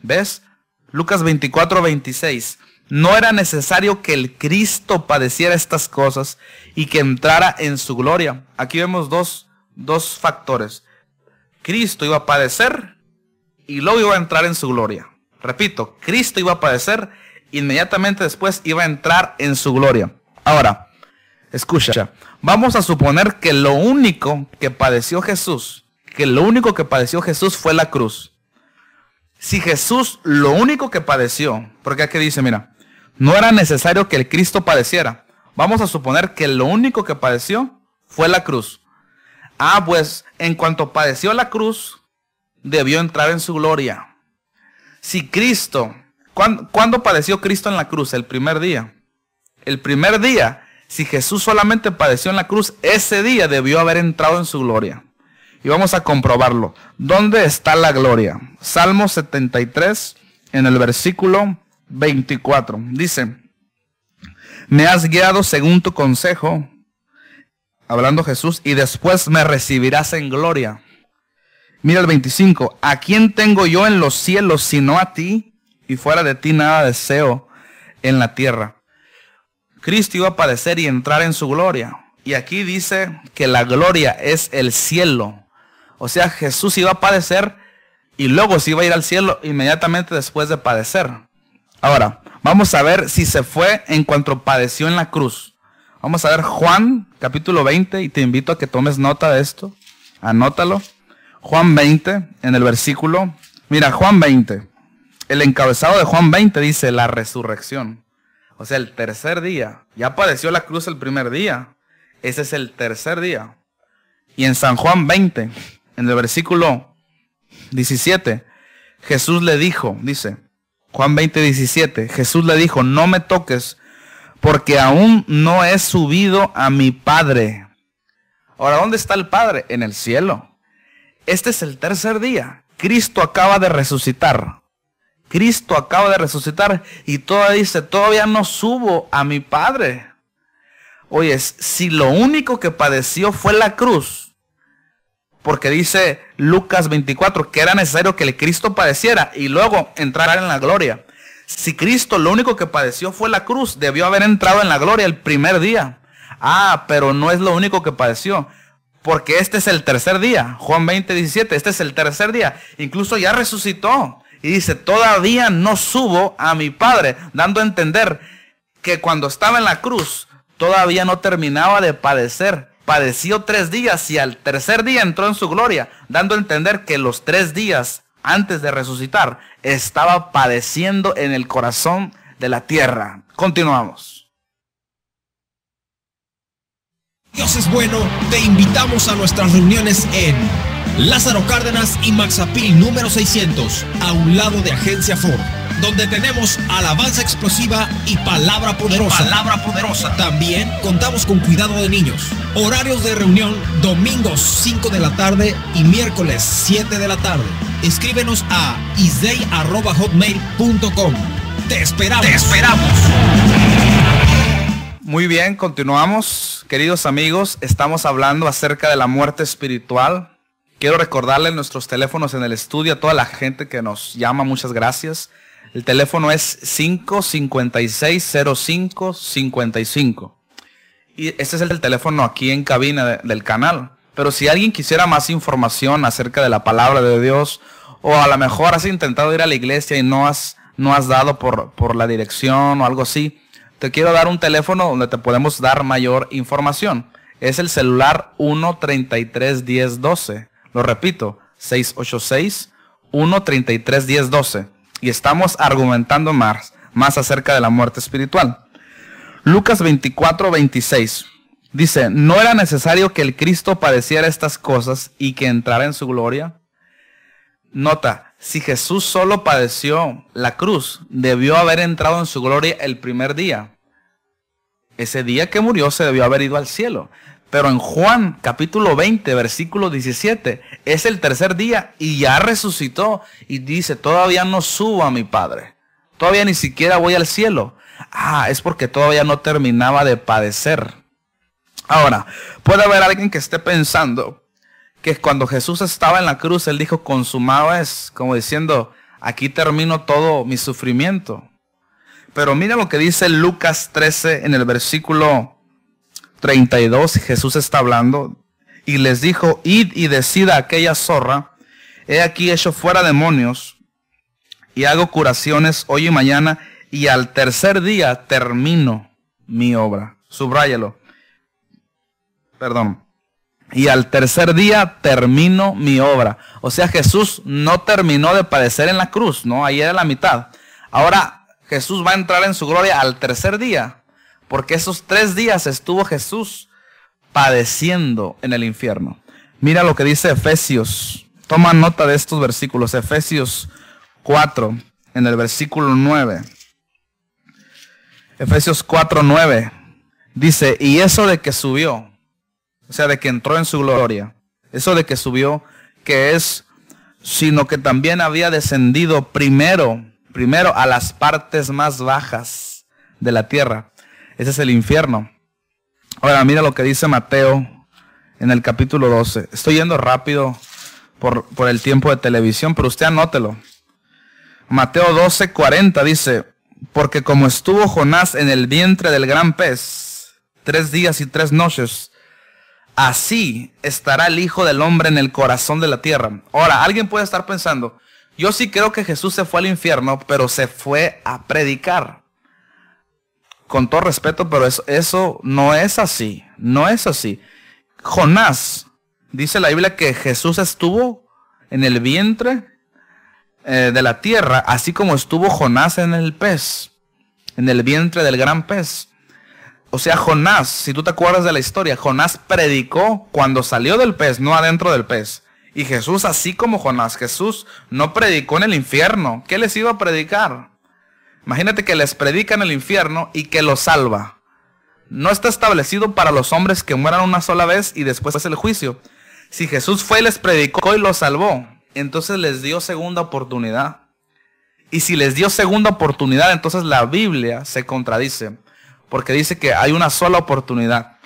¿Ves? Lucas 24, 26. No era necesario que el Cristo padeciera estas cosas y que entrara en su gloria. Aquí vemos dos factores. Cristo iba a padecer y luego iba a entrar en su gloria. Repito, Cristo iba a padecer, inmediatamente después iba a entrar en su gloria. Ahora, escucha, vamos a suponer que lo único que padeció Jesús fue la cruz. Si Jesús lo único que padeció, porque aquí dice, mira, no era necesario que el Cristo padeciera. Vamos a suponer que lo único que padeció fue la cruz. Pues en cuanto padeció la cruz, debió entrar en su gloria. Si Cristo, ¿cuándo padeció Cristo en la cruz? El primer día. El primer día, si Jesús solamente padeció en la cruz, ese día debió haber entrado en su gloria. Y vamos a comprobarlo. ¿Dónde está la gloria? Salmo 73, en el versículo 24. Dice, me has guiado según tu consejo, hablando Jesús, y después me recibirás en gloria. Mira el 25. ¿A quién tengo yo en los cielos sino a ti? Y fuera de ti nada deseo en la tierra. Cristo iba a padecer y entrar en su gloria. Y aquí dice que la gloria es el cielo. O sea, Jesús iba a padecer y luego se iba a ir al cielo inmediatamente después de padecer. Ahora, vamos a ver si se fue en cuanto padeció en la cruz. Vamos a ver Juan capítulo 20 y te invito a que tomes nota de esto. Anótalo. Juan 20 en el versículo Mira, Juan 20. El encabezado de Juan 20 dice la resurrección. O sea, el tercer día. Ya padeció la cruz el primer día. Ese es el tercer día. Y en San Juan 20, en el versículo 17, Jesús le dijo, dice, Juan 20, 17, Jesús le dijo, no me toques, porque aún no he subido a mi Padre. Ahora, ¿dónde está el Padre? En el cielo. Este es el tercer día. Cristo acaba de resucitar. Cristo acaba de resucitar y todavía dice, todavía no subo a mi Padre. Oye, si lo único que padeció fue la cruz, porque dice Lucas 24 que era necesario que el Cristo padeciera y luego entrara en la gloria. Si Cristo lo único que padeció fue la cruz, debió haber entrado en la gloria el primer día. Pero no es lo único que padeció, porque este es el tercer día. Juan 20, 17, este es el tercer día. Incluso ya resucitó. Y dice, todavía no subo a mi Padre, dando a entender que cuando estaba en la cruz, todavía no terminaba de padecer. Padeció 3 días y al tercer día entró en su gloria, dando a entender que los 3 días antes de resucitar, estaba padeciendo en el corazón de la tierra. Continuamos. Dios es bueno, te invitamos a nuestras reuniones en Lázaro Cárdenas y Maxapil número 600, a un lado de Agencia Ford, donde tenemos alabanza explosiva y palabra poderosa. También contamos con cuidado de niños. Horarios de reunión, domingos 5 de la tarde y miércoles 7 de la tarde. Escríbenos a isdei@hotmail.com. Te esperamos. Muy bien, continuamos. Queridos amigos, estamos hablando acerca de la muerte espiritual. Quiero recordarles nuestros teléfonos en el estudio a toda la gente que nos llama. Muchas gracias. El teléfono es 556-0555. Y este es el teléfono aquí en cabina del canal. Pero si alguien quisiera más información acerca de la palabra de Dios, o a lo mejor has intentado ir a la iglesia y no has dado por la dirección o algo así, te quiero dar un teléfono donde te podemos dar mayor información. Es el celular 1-33-10-12. Lo repito, 686-133-1012. Y estamos argumentando más acerca de la muerte espiritual. Lucas 24-26 dice, ¿no era necesario que el Cristo padeciera estas cosas y que entrara en su gloria? Nota, si Jesús solo padeció la cruz, debió haber entrado en su gloria el primer día. Ese día que murió se debió haber ido al cielo. Pero en Juan capítulo 20, versículo 17, es el tercer día y ya resucitó. Y dice, todavía no subo a mi Padre. Todavía ni siquiera voy al cielo. Es porque todavía no terminaba de padecer. Ahora, puede haber alguien que esté pensando que cuando Jesús estaba en la cruz, Él dijo, consumado es, como diciendo, aquí termino todo mi sufrimiento. Pero mira lo que dice Lucas 13 en el versículo 32, Jesús está hablando y les dijo, id y decid a aquella zorra, he aquí echo fuera demonios y hago curaciones hoy y mañana y al tercer día termino mi obra. Subráyalo. Perdón. Y al tercer día termino mi obra. O sea, Jesús no terminó de padecer en la cruz, ¿no? Ahí era la mitad. Ahora Jesús va a entrar en su gloria al tercer día. Porque esos 3 días estuvo Jesús padeciendo en el infierno. Mira lo que dice Efesios. Toma nota de estos versículos. Efesios 4, en el versículo 9. Efesios 4, 9. Dice, y eso de que subió, o sea, de que entró en su gloria. Eso de que subió, que es, sino que también había descendido primero a las partes más bajas de la tierra. Ese es el infierno. Ahora mira lo que dice Mateo en el capítulo 12. Estoy yendo rápido por el tiempo de televisión, pero usted anótelo. Mateo 12, 40 dice, porque como estuvo Jonás en el vientre del gran pez 3 días y 3 noches, así estará el Hijo del Hombre en el corazón de la tierra. Ahora, alguien puede estar pensando, yo sí creo que Jesús se fue al infierno, pero se fue a predicar. Con todo respeto, pero eso no es así. No es así. Jonás, dice la Biblia que Jesús estuvo en el vientre de la tierra, así como estuvo Jonás en el pez, en el vientre del gran pez. O sea, Jonás, si tú te acuerdas de la historia, Jonás predicó cuando salió del pez, no adentro del pez. Y Jesús, así como Jonás, Jesús no predicó en el infierno. ¿Qué les iba a predicar? Imagínate que les predica en el infierno y que los salva. No está establecido para los hombres que mueran una sola vez y después es el juicio. Si Jesús fue y les predicó y los salvó, entonces les dio segunda oportunidad. Y si les dio segunda oportunidad, entonces la Biblia se contradice. Porque dice que hay una sola oportunidad.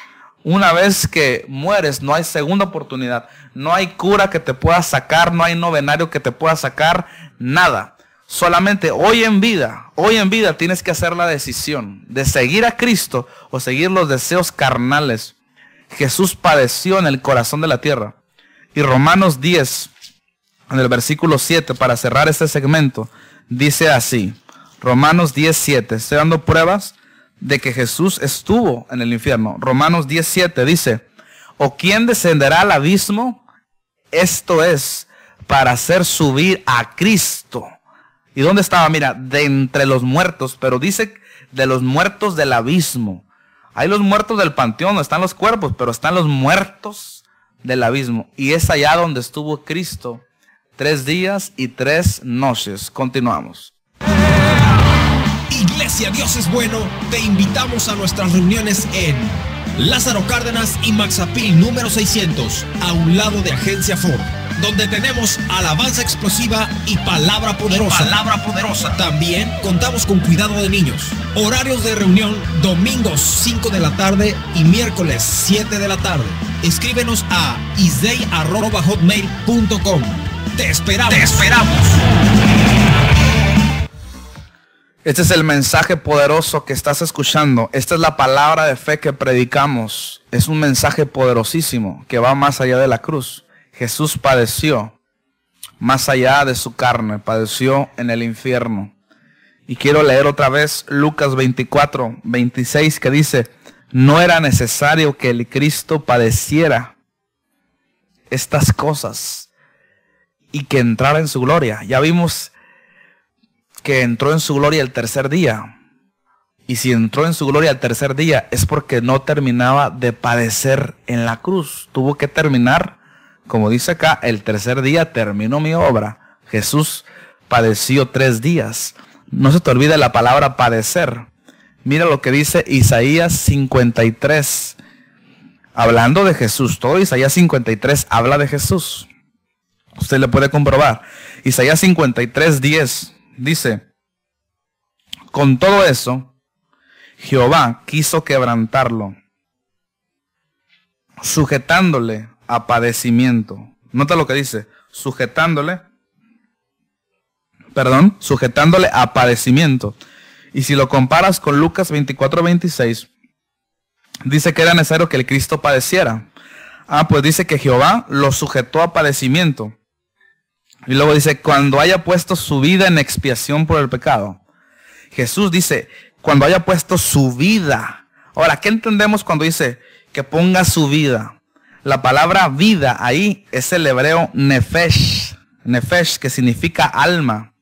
Una vez que mueres, no hay segunda oportunidad. No hay cura que te pueda sacar, no hay novenario que te pueda sacar, nada. Solamente hoy en vida tienes que hacer la decisión de seguir a Cristo o seguir los deseos carnales. Jesús padeció en el corazón de la tierra. Y Romanos 10, en el versículo 7, para cerrar este segmento, dice así. Romanos 10, 7. Estoy dando pruebas de que Jesús estuvo en el infierno. Romanos 10:7 dice: ¿o quién descenderá al abismo? Esto es, para hacer subir a Cristo. ¿Y dónde estaba? Mira, de entre los muertos, pero dice de los muertos del abismo. Hay los muertos del panteón, no están los cuerpos, pero están los muertos del abismo. Y es allá donde estuvo Cristo 3 días y 3 noches. Continuamos. Iglesia Dios es Bueno, te invitamos a nuestras reuniones en Lázaro Cárdenas y Maxapil número 600, a un lado de Agencia Ford, donde tenemos alabanza explosiva y palabra poderosa. También contamos con cuidado de niños. Horarios de reunión: domingos 5 de la tarde y miércoles 7 de la tarde. Escríbenos a isdey@hotmail.com. Te esperamos. Este es el mensaje poderoso que estás escuchando. Esta es la palabra de fe que predicamos. Es un mensaje poderosísimo que va más allá de la cruz. Jesús padeció más allá de su carne, padeció en el infierno. Y quiero leer otra vez Lucas 24:26, que dice: no era necesario que el Cristo padeciera estas cosas y que entrara en su gloria. Ya vimos que entró en su gloria el tercer día. Y si entró en su gloria el tercer día, es porque no terminaba de padecer en la cruz. Tuvo que terminar, como dice acá, el tercer día terminó mi obra. Jesús padeció 3 días. No se te olvide la palabra padecer. Mira lo que dice Isaías 53. Hablando de Jesús. Todo Isaías 53 habla de Jesús. Usted le puede comprobar. Isaías 53:10 dice: con todo eso, Jehová quiso quebrantarlo, sujetándole a padecimiento. Nota lo que dice: sujetándole a padecimiento. Y si lo comparas con Lucas 24:26, dice que era necesario que el Cristo padeciera. Pues dice que Jehová lo sujetó a padecimiento. Y luego dice: cuando haya puesto su vida en expiación por el pecado. Jesús dice: cuando haya puesto su vida. Ahora, ¿qué entendemos cuando dice que ponga su vida? La palabra vida ahí es el hebreo nefesh. Nefesh, que significa alma.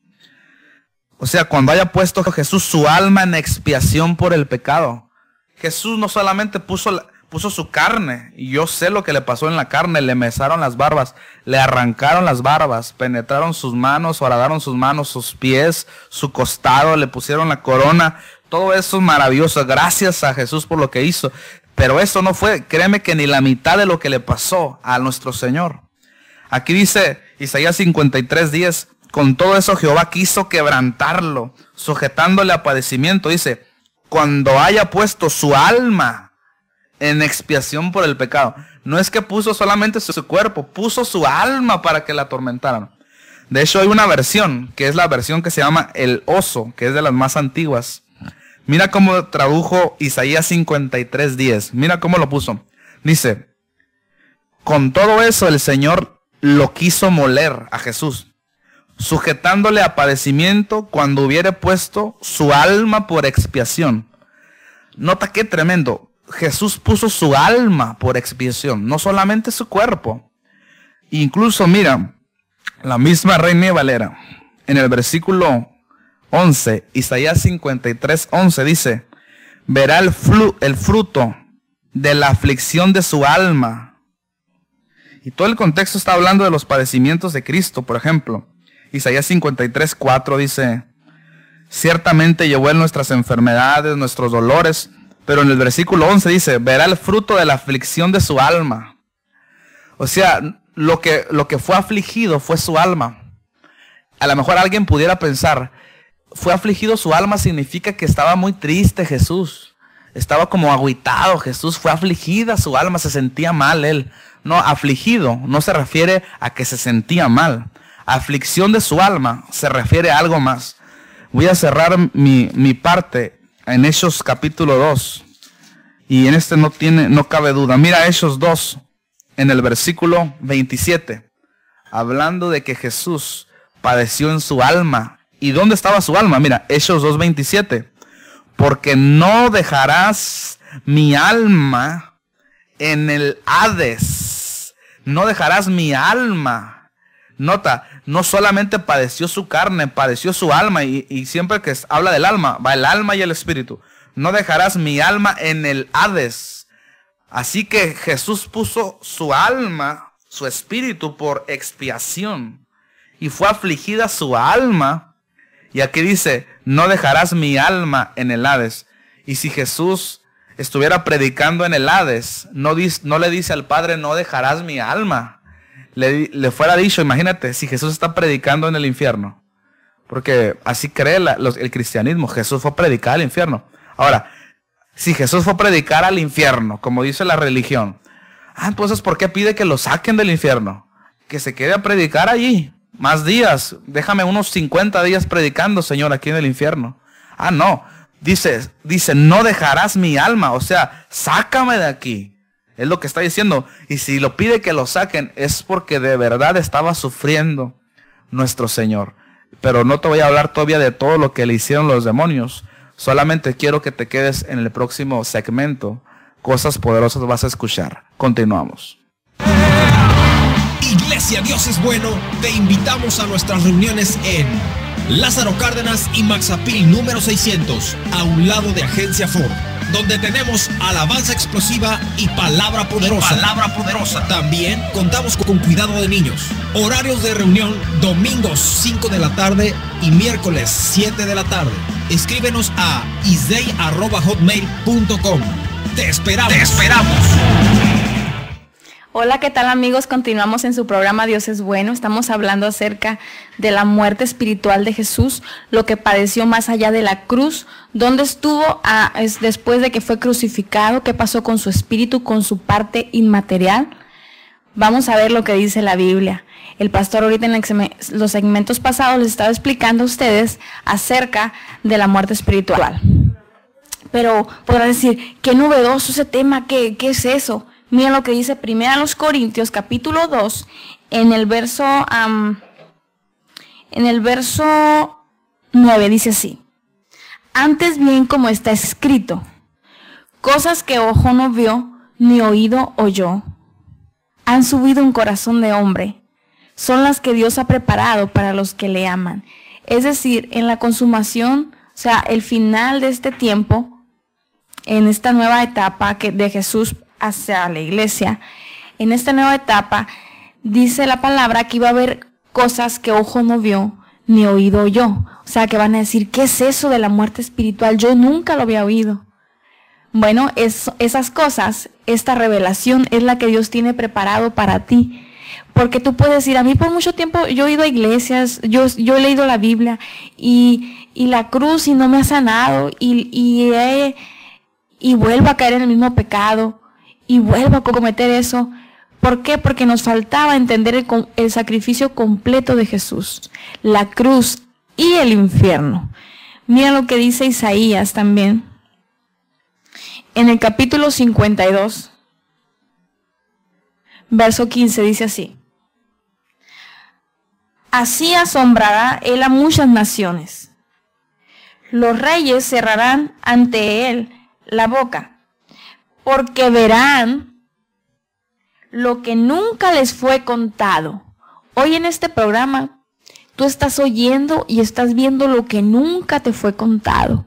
O sea, cuando haya puesto Jesús su alma en expiación por el pecado. Jesús no solamente puso su carne, y yo sé lo que le pasó en la carne. Le mesaron las barbas, le arrancaron las barbas, penetraron sus manos, horadaron sus manos, sus pies, su costado, le pusieron la corona. Todo eso es maravilloso, gracias a Jesús por lo que hizo. Pero eso no fue, créeme, que ni la mitad de lo que le pasó a nuestro Señor. Aquí dice Isaías 53:10: con todo eso Jehová quiso quebrantarlo, sujetándole a padecimiento. Dice: cuando haya puesto su alma en expiación por el pecado. No es que puso solamente su cuerpo, puso su alma para que la atormentaran. De hecho, hay una versión, que es la versión que se llama El Oso, que es de las más antiguas. Mira cómo tradujo Isaías 53:10. Mira cómo lo puso. Dice: con todo eso el Señor lo quiso moler a Jesús, sujetándole a padecimiento cuando hubiere puesto su alma por expiación. Nota qué tremendo. Jesús puso su alma por expiación, no solamente su cuerpo. Incluso mira, la misma Reina Valera, en el versículo 11, Isaías 53, 11 dice, verá el fruto de la aflicción de su alma. Y todo el contexto está hablando de los padecimientos de Cristo. Por ejemplo, Isaías 53, 4 dice, ciertamente llevó él nuestras enfermedades, nuestros dolores. Pero en el versículo 11 dice, verá el fruto de la aflicción de su alma. O sea, lo que fue afligido fue su alma. A lo mejor alguien pudiera pensar, fue afligido su alma significa que estaba muy triste Jesús. Estaba como agüitado Jesús, fue afligida su alma, se sentía mal él. No, afligido no se refiere a que se sentía mal. Aflicción de su alma se refiere a algo más. Voy a cerrar mi parte en Hechos capítulo 2. Y en este no cabe duda. Mira Hechos 2 en el versículo 27. Hablando de que Jesús padeció en su alma. ¿Y dónde estaba su alma? Mira, Hechos 2:27. Porque no dejarás mi alma en el Hades. No dejarás mi alma. Nota, no solamente padeció su carne, padeció su alma. Y siempre que habla del alma, va el alma y el espíritu. No dejarás mi alma en el Hades. Así que Jesús puso su alma, su espíritu por expiación. Y fue afligida su alma. Y aquí dice, no dejarás mi alma en el Hades. Y si Jesús estuviera predicando en el Hades, no le dice al Padre, no dejarás mi alma. Le fuera dicho, imagínate, si Jesús está predicando en el infierno. Porque así cree el cristianismo, Jesús fue a predicar al infierno. Ahora, si Jesús fue a predicar al infierno, como dice la religión, entonces ¿por qué pide que lo saquen del infierno? Que se quede a predicar allí. Más días, déjame unos 50 días predicando, Señor, aquí en el infierno. No, dice, no dejarás mi alma, o sea, sácame de aquí. Es lo que está diciendo. Y si lo pide que lo saquen, es porque de verdad estaba sufriendo nuestro Señor. Pero no te voy a hablar todavía de todo lo que le hicieron los demonios. Solamente quiero que te quedes en el próximo segmento. Cosas poderosas vas a escuchar. Continuamos. Iglesia Dios es Bueno, te invitamos a nuestras reuniones en Lázaro Cárdenas y Maxapil número 600, a un lado de Agencia Ford, donde tenemos alabanza explosiva y palabra poderosa. También contamos con cuidado de niños. Horarios de reunión, domingos 5 de la tarde y miércoles 7 de la tarde. Escríbenos a isdey@hotmail.com. Te esperamos. Hola, ¿qué tal amigos? Continuamos en su programa Dios es Bueno. Estamos hablando acerca de la muerte espiritual de Jesús, lo que padeció más allá de la cruz, dónde estuvo después de que fue crucificado, qué pasó con su espíritu, con su parte inmaterial. Vamos a ver lo que dice la Biblia. El pastor ahorita en los segmentos pasados les estaba explicando a ustedes acerca de la muerte espiritual. Pero podrán decir, qué novedoso ese tema, ¿qué es eso? Miren lo que dice 1 Corintios capítulo 2 en el verso 9 dice así: antes bien, como está escrito, cosas que ojo no vio ni oído oyó han subido en corazón de hombre, son las que Dios ha preparado para los que le aman. Es decir, en la consumación, o sea, el final de este tiempo, en esta nueva etapa de Jesús hacia la iglesia, en esta nueva etapa, dice la palabra que iba a haber cosas que ojo no vio, ni oído oyó. O sea, que van a decir, ¿qué es eso de la muerte espiritual? Yo nunca lo había oído. Bueno, esas cosas, esta revelación es la que Dios tiene preparado para ti. Porque tú puedes decir, a mí por mucho tiempo yo he ido a iglesias, yo he leído la Biblia y la cruz y no me ha sanado y vuelvo a caer en el mismo pecado. Y vuelvo a cometer eso. ¿Por qué? Porque nos faltaba entender el sacrificio completo de Jesús, la cruz y el infierno. Mira lo que dice Isaías también. En el capítulo 52, verso 15, dice así: así asombrará él a muchas naciones. Los reyes cerrarán ante él la boca, porque verán lo que nunca les fue contado. Hoy en este programa Tú estás oyendo y estás viendo lo que nunca te fue contado.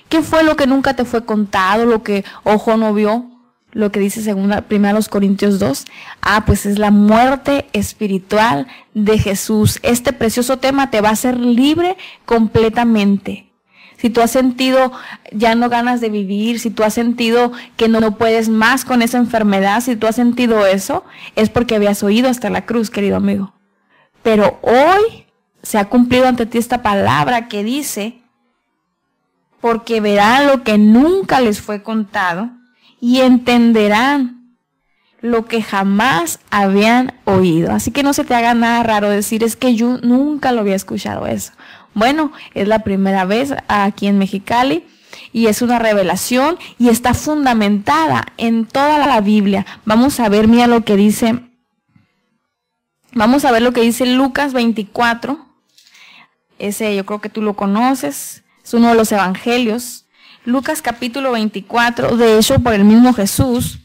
¿Qué fue lo que nunca te fue contado? Lo que ojo no vio, lo que dice 1 Corintios 2. Pues es la muerte espiritual de Jesús. Este precioso tema te va a hacer libre completamente. Si tú has sentido ya no ganas de vivir, si tú has sentido que no puedes más con esa enfermedad, si tú has sentido eso, es porque habías oído hasta la cruz, querido amigo. Pero hoy se ha cumplido ante ti esta palabra que dice, porque verán lo que nunca les fue contado y entenderán lo que jamás habían oído. Así que no se te haga nada raro decir, es que yo nunca lo había escuchado eso. Bueno, es la primera vez aquí en Mexicali y es una revelación y está fundamentada en toda la Biblia. Vamos a ver, mira lo que dice. Vamos a ver lo que dice Lucas 24. Ese yo creo que tú lo conoces. Es uno de los evangelios. Lucas capítulo 24, de hecho por el mismo Jesús.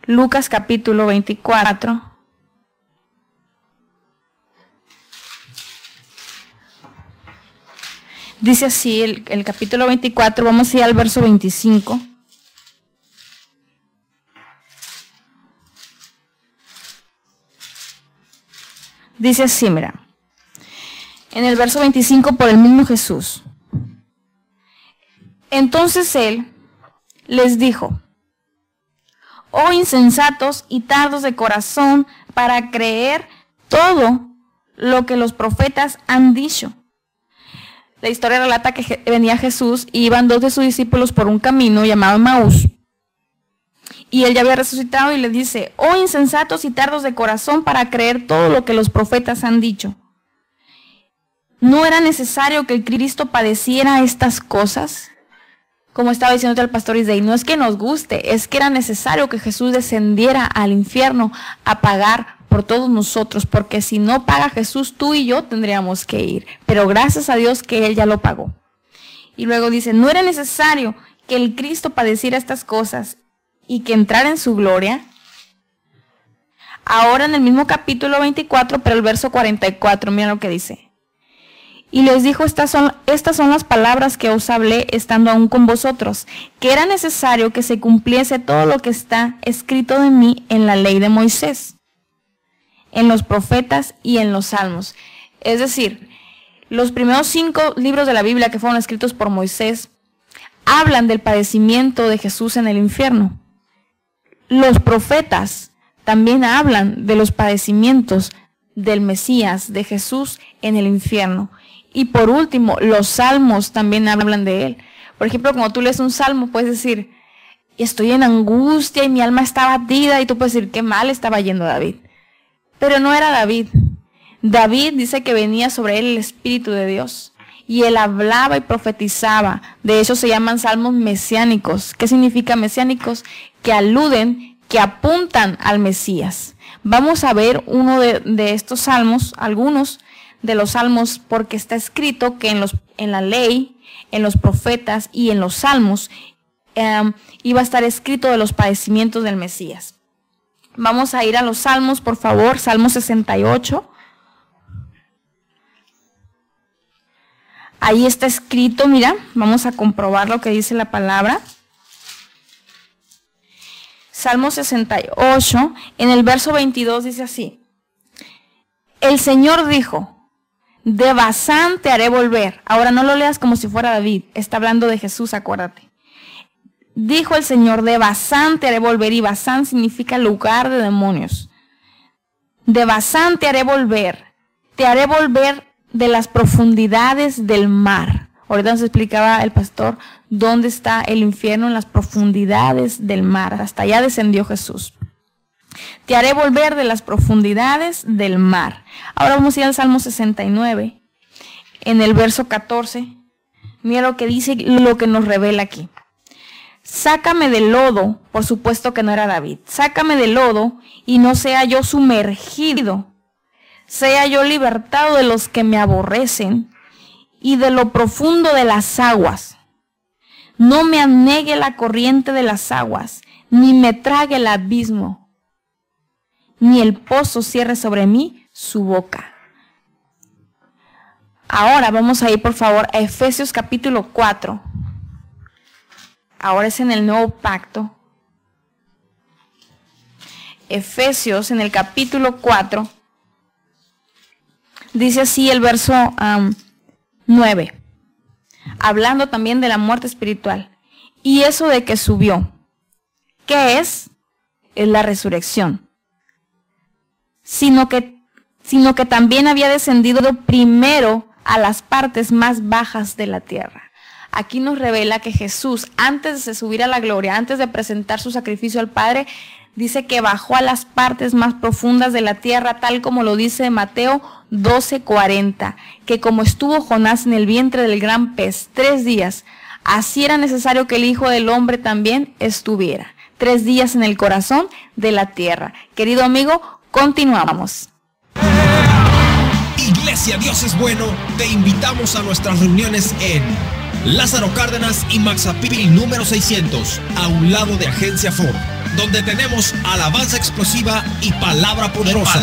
Lucas capítulo 24. Dice así el capítulo 24, vamos a ir al verso 25. Dice así, mira, en el verso 25 por el mismo Jesús. Entonces él les dijo, oh insensatos y tardos de corazón para creer todo lo que los profetas han dicho. La historia relata que venía Jesús y iban 2 de sus discípulos por un camino llamado Emaús. Y él ya había resucitado y les dice, oh insensatos y tardos de corazón para creer todo lo que los profetas han dicho. ¿No era necesario que el Cristo padeciera estas cosas? Como estaba diciendo el pastor Isdei, no es que nos guste, es que era necesario que Jesús descendiera al infierno a pagar por todos nosotros, porque si no paga Jesús, tú y yo tendríamos que ir. Pero gracias a Dios que Él ya lo pagó. Y luego dice, no era necesario que el Cristo padeciera estas cosas y que entrara en su gloria. Ahora en el mismo capítulo 24, pero el verso 44, mira lo que dice. Y les dijo, estas son las palabras que os hablé estando aún con vosotros, que era necesario que se cumpliese todo lo que está escrito de mí en la ley de Moisés, en los profetas y en los salmos. Es decir, los primeros 5 libros de la Biblia que fueron escritos por Moisés hablan del padecimiento de Jesús en el infierno. Los profetas también hablan de los padecimientos del Mesías, de Jesús en el infierno. Y por último, los salmos también hablan de él. Por ejemplo, cuando tú lees un salmo, puedes decir, estoy en angustia y mi alma está abatida, y tú puedes decir, qué mal estaba yendo David. Pero no era David. David dice que venía sobre él el Espíritu de Dios. Y él hablaba y profetizaba. De hecho, se llaman salmos mesiánicos. ¿Qué significa mesiánicos? Que aluden, que apuntan al Mesías. Vamos a ver uno de estos salmos, algunos de los salmos, porque está escrito que en la ley, en los profetas y en los salmos iba a estar escrito de los padecimientos del Mesías. Vamos a ir a los salmos, por favor. Salmo 68. Ahí está escrito, mira, vamos a comprobar lo que dice la palabra. Salmo 68, en el verso 22 dice así. El Señor dijo, de Basán te haré volver. Ahora no lo leas como si fuera David, está hablando de Jesús, acuérdate. Dijo el Señor, de Basán te haré volver, y Basán significa lugar de demonios. De Basán te haré volver de las profundidades del mar. Ahorita nos explicaba el pastor dónde está el infierno, en las profundidades del mar. Hasta allá descendió Jesús. Te haré volver de las profundidades del mar. Ahora vamos a ir al Salmo 69, en el verso 14. Mira lo que dice, lo que nos revela aquí. Sácame del lodo, por supuesto que no era David. Sácame del lodo y no sea yo sumergido. Sea yo libertado de los que me aborrecen y de lo profundo de las aguas. No me anegue la corriente de las aguas, ni me trague el abismo. ni el pozo cierre sobre mí su boca. Ahora vamos a ir por favor a Efesios capítulo 4. Ahora es en el nuevo pacto. Efesios en el capítulo 4. Dice así el verso 9. Hablando también de la muerte espiritual. Y eso de que subió. ¿Qué es? Es la resurrección. Sino que también había descendido primero a las partes más bajas de la tierra. Aquí nos revela que Jesús, antes de subir a la gloria, antes de presentar su sacrificio al Padre, dice que bajó a las partes más profundas de la tierra, tal como lo dice Mateo 12:40, que como estuvo Jonás en el vientre del gran pez 3 días, así era necesario que el Hijo del Hombre también estuviera 3 días en el corazón de la tierra. Querido amigo, continuamos. Iglesia Dios es Bueno, te invitamos a nuestras reuniones en Lázaro Cárdenas y Maxapil número 600, a un lado de Agencia Ford, donde tenemos alabanza explosiva y palabra poderosa.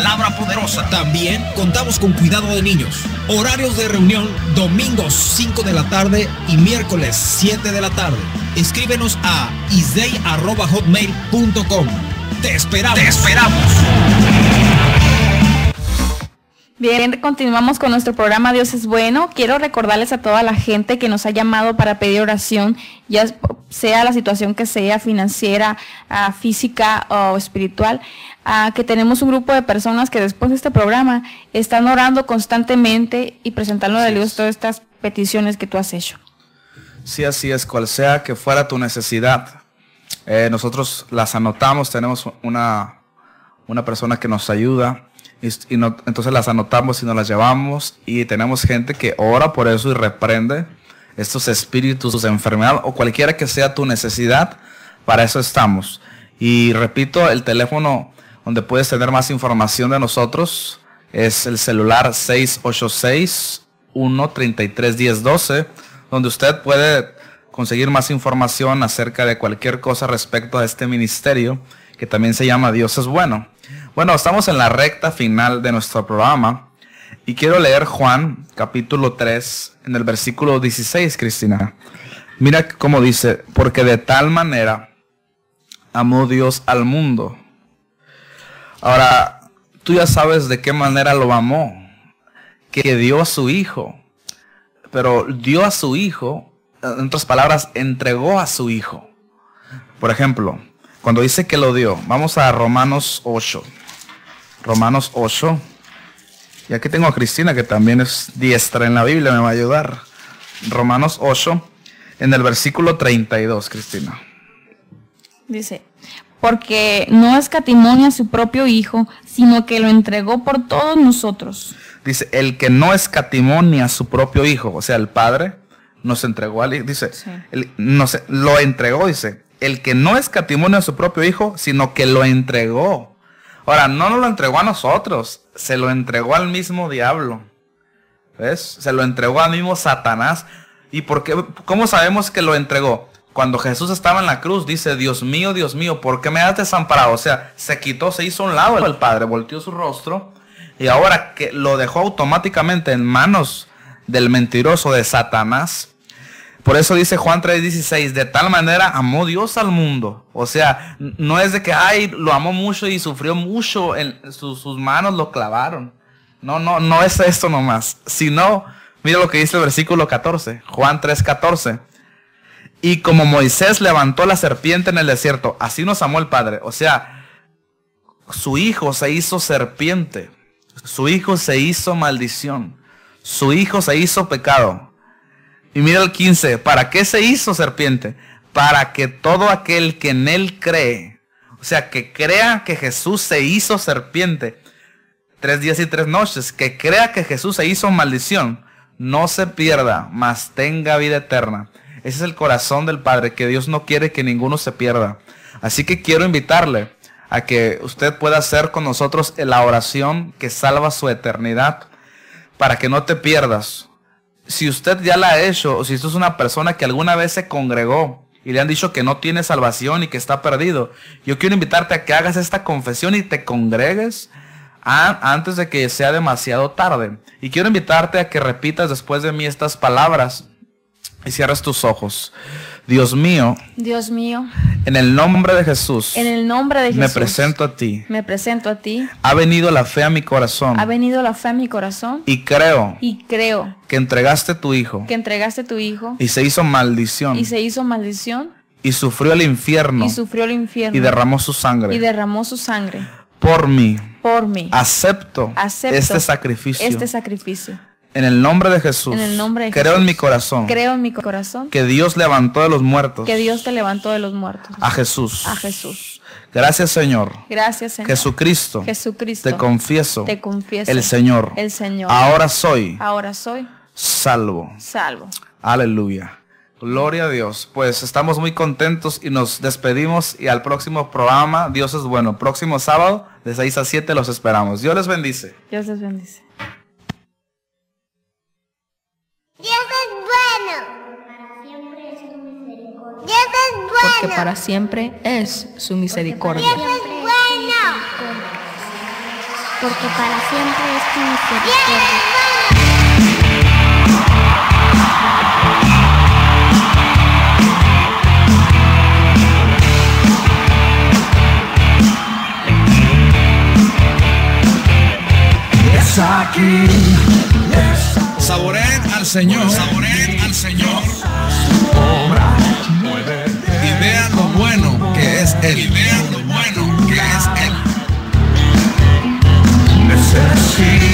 También contamos con cuidado de niños. Horarios de reunión: domingos 5 de la tarde y miércoles 7 de la tarde. Escríbenos a isdey@hotmail.com. Te esperamos. Bien, continuamos con nuestro programa Dios es Bueno. Quiero recordarles a toda la gente que nos ha llamado para pedir oración, ya sea la situación que sea, financiera, física o espiritual, que tenemos un grupo de personas que después de este programa están orando constantemente y presentando a Dios todas estas peticiones que tú has hecho. Sí, así es, cual sea que fuera tu necesidad. Nosotros las anotamos, tenemos una persona que nos ayuda. Entonces las anotamos y nos las llevamos, y tenemos gente que ora por eso y reprende estos espíritus, sus enfermedades o cualquiera que sea tu necesidad. Para eso estamos. Y repito, el teléfono donde puedes tener más información de nosotros es el celular 686-133-1012, donde usted puede conseguir más información acerca de cualquier cosa respecto a este ministerio, que también se llama Dios es Bueno. Bueno, estamos en la recta final de nuestro programa y quiero leer Juan capítulo 3 en el versículo 16, Cristina. Mira cómo dice: porque de tal manera amó Dios al mundo. Ahora, tú ya sabes de qué manera lo amó, que dio a su Hijo, pero dio a su Hijo, en otras palabras, entregó a su Hijo. Por ejemplo, cuando dice que lo dio, vamos a Romanos 8. Romanos 8. Y aquí tengo a Cristina, que también es diestra en la Biblia, me va a ayudar. Romanos 8, en el versículo 32, Cristina. Dice: porque no escatimó a su propio Hijo, sino que lo entregó por todos nosotros. Dice, el que no escatimó ni a su propio Hijo, o sea, el Padre nos entregó al Hijo. Dice, sí. Lo entregó, dice. El que no escatimó ni a su propio Hijo, sino que lo entregó. Ahora, no nos lo entregó a nosotros, se lo entregó al mismo diablo. ¿Ves? Se lo entregó al mismo Satanás. ¿Y por qué? ¿Cómo sabemos que lo entregó? Cuando Jesús estaba en la cruz, dice: Dios mío, ¿por qué me has desamparado? O sea, se quitó, se hizo a un lado el Padre, volteó su rostro, y ahora que lo dejó automáticamente en manos del mentiroso, de Satanás. Por eso dice Juan 3:16, de tal manera amó Dios al mundo. O sea, no es de que lo amó mucho y sufrió mucho, sus manos lo clavaron. No es esto nomás. Sino, mira lo que dice el versículo 14, Juan 3:14. Y como Moisés levantó la serpiente en el desierto, así nos amó el Padre. O sea, su Hijo se hizo serpiente. Su Hijo se hizo maldición. Su Hijo se hizo pecado. Y mira el 15, ¿para qué se hizo serpiente? Para que todo aquel que en él cree, o sea, que crea que Jesús se hizo serpiente 3 días y 3 noches, que crea que Jesús se hizo maldición, no se pierda, mas tenga vida eterna. Ese es el corazón del Padre, que Dios no quiere que ninguno se pierda. Así que quiero invitarle a que usted pueda hacer con nosotros la oración que salva su eternidad, para que no te pierdas. Si usted ya la ha hecho, o si usted es una persona que alguna vez se congregó y le han dicho que no tiene salvación y que está perdido. Yo quiero invitarte a que hagas esta confesión y te congregues antes de que sea demasiado tarde. Y quiero invitarte a que repitas después de mí estas palabras y cierres tus ojos. Dios mío, en el nombre de Jesús, me presento a ti. Ha venido la fe a mi corazón. Y creo que entregaste tu hijo. Y se hizo maldición. Y sufrió el infierno. Y derramó su sangre. Por mí. Acepto este sacrificio. En el nombre de Jesús, creo en mi corazón que Dios levantó de los muertos a Jesús. Gracias, Señor. Jesucristo, te confieso el Señor. Ahora soy salvo. Aleluya. Gloria a Dios. Pues estamos muy contentos y nos despedimos, y al próximo programa, Dios es bueno. Próximo sábado de 6 a 7 los esperamos. Dios les bendice. Dios es bueno. Dios es bueno. Porque para siempre es su misericordia. Dios es bueno. Porque para siempre es su misericordia. Saboreen al Señor. Y vean lo bueno que es Él. Necesito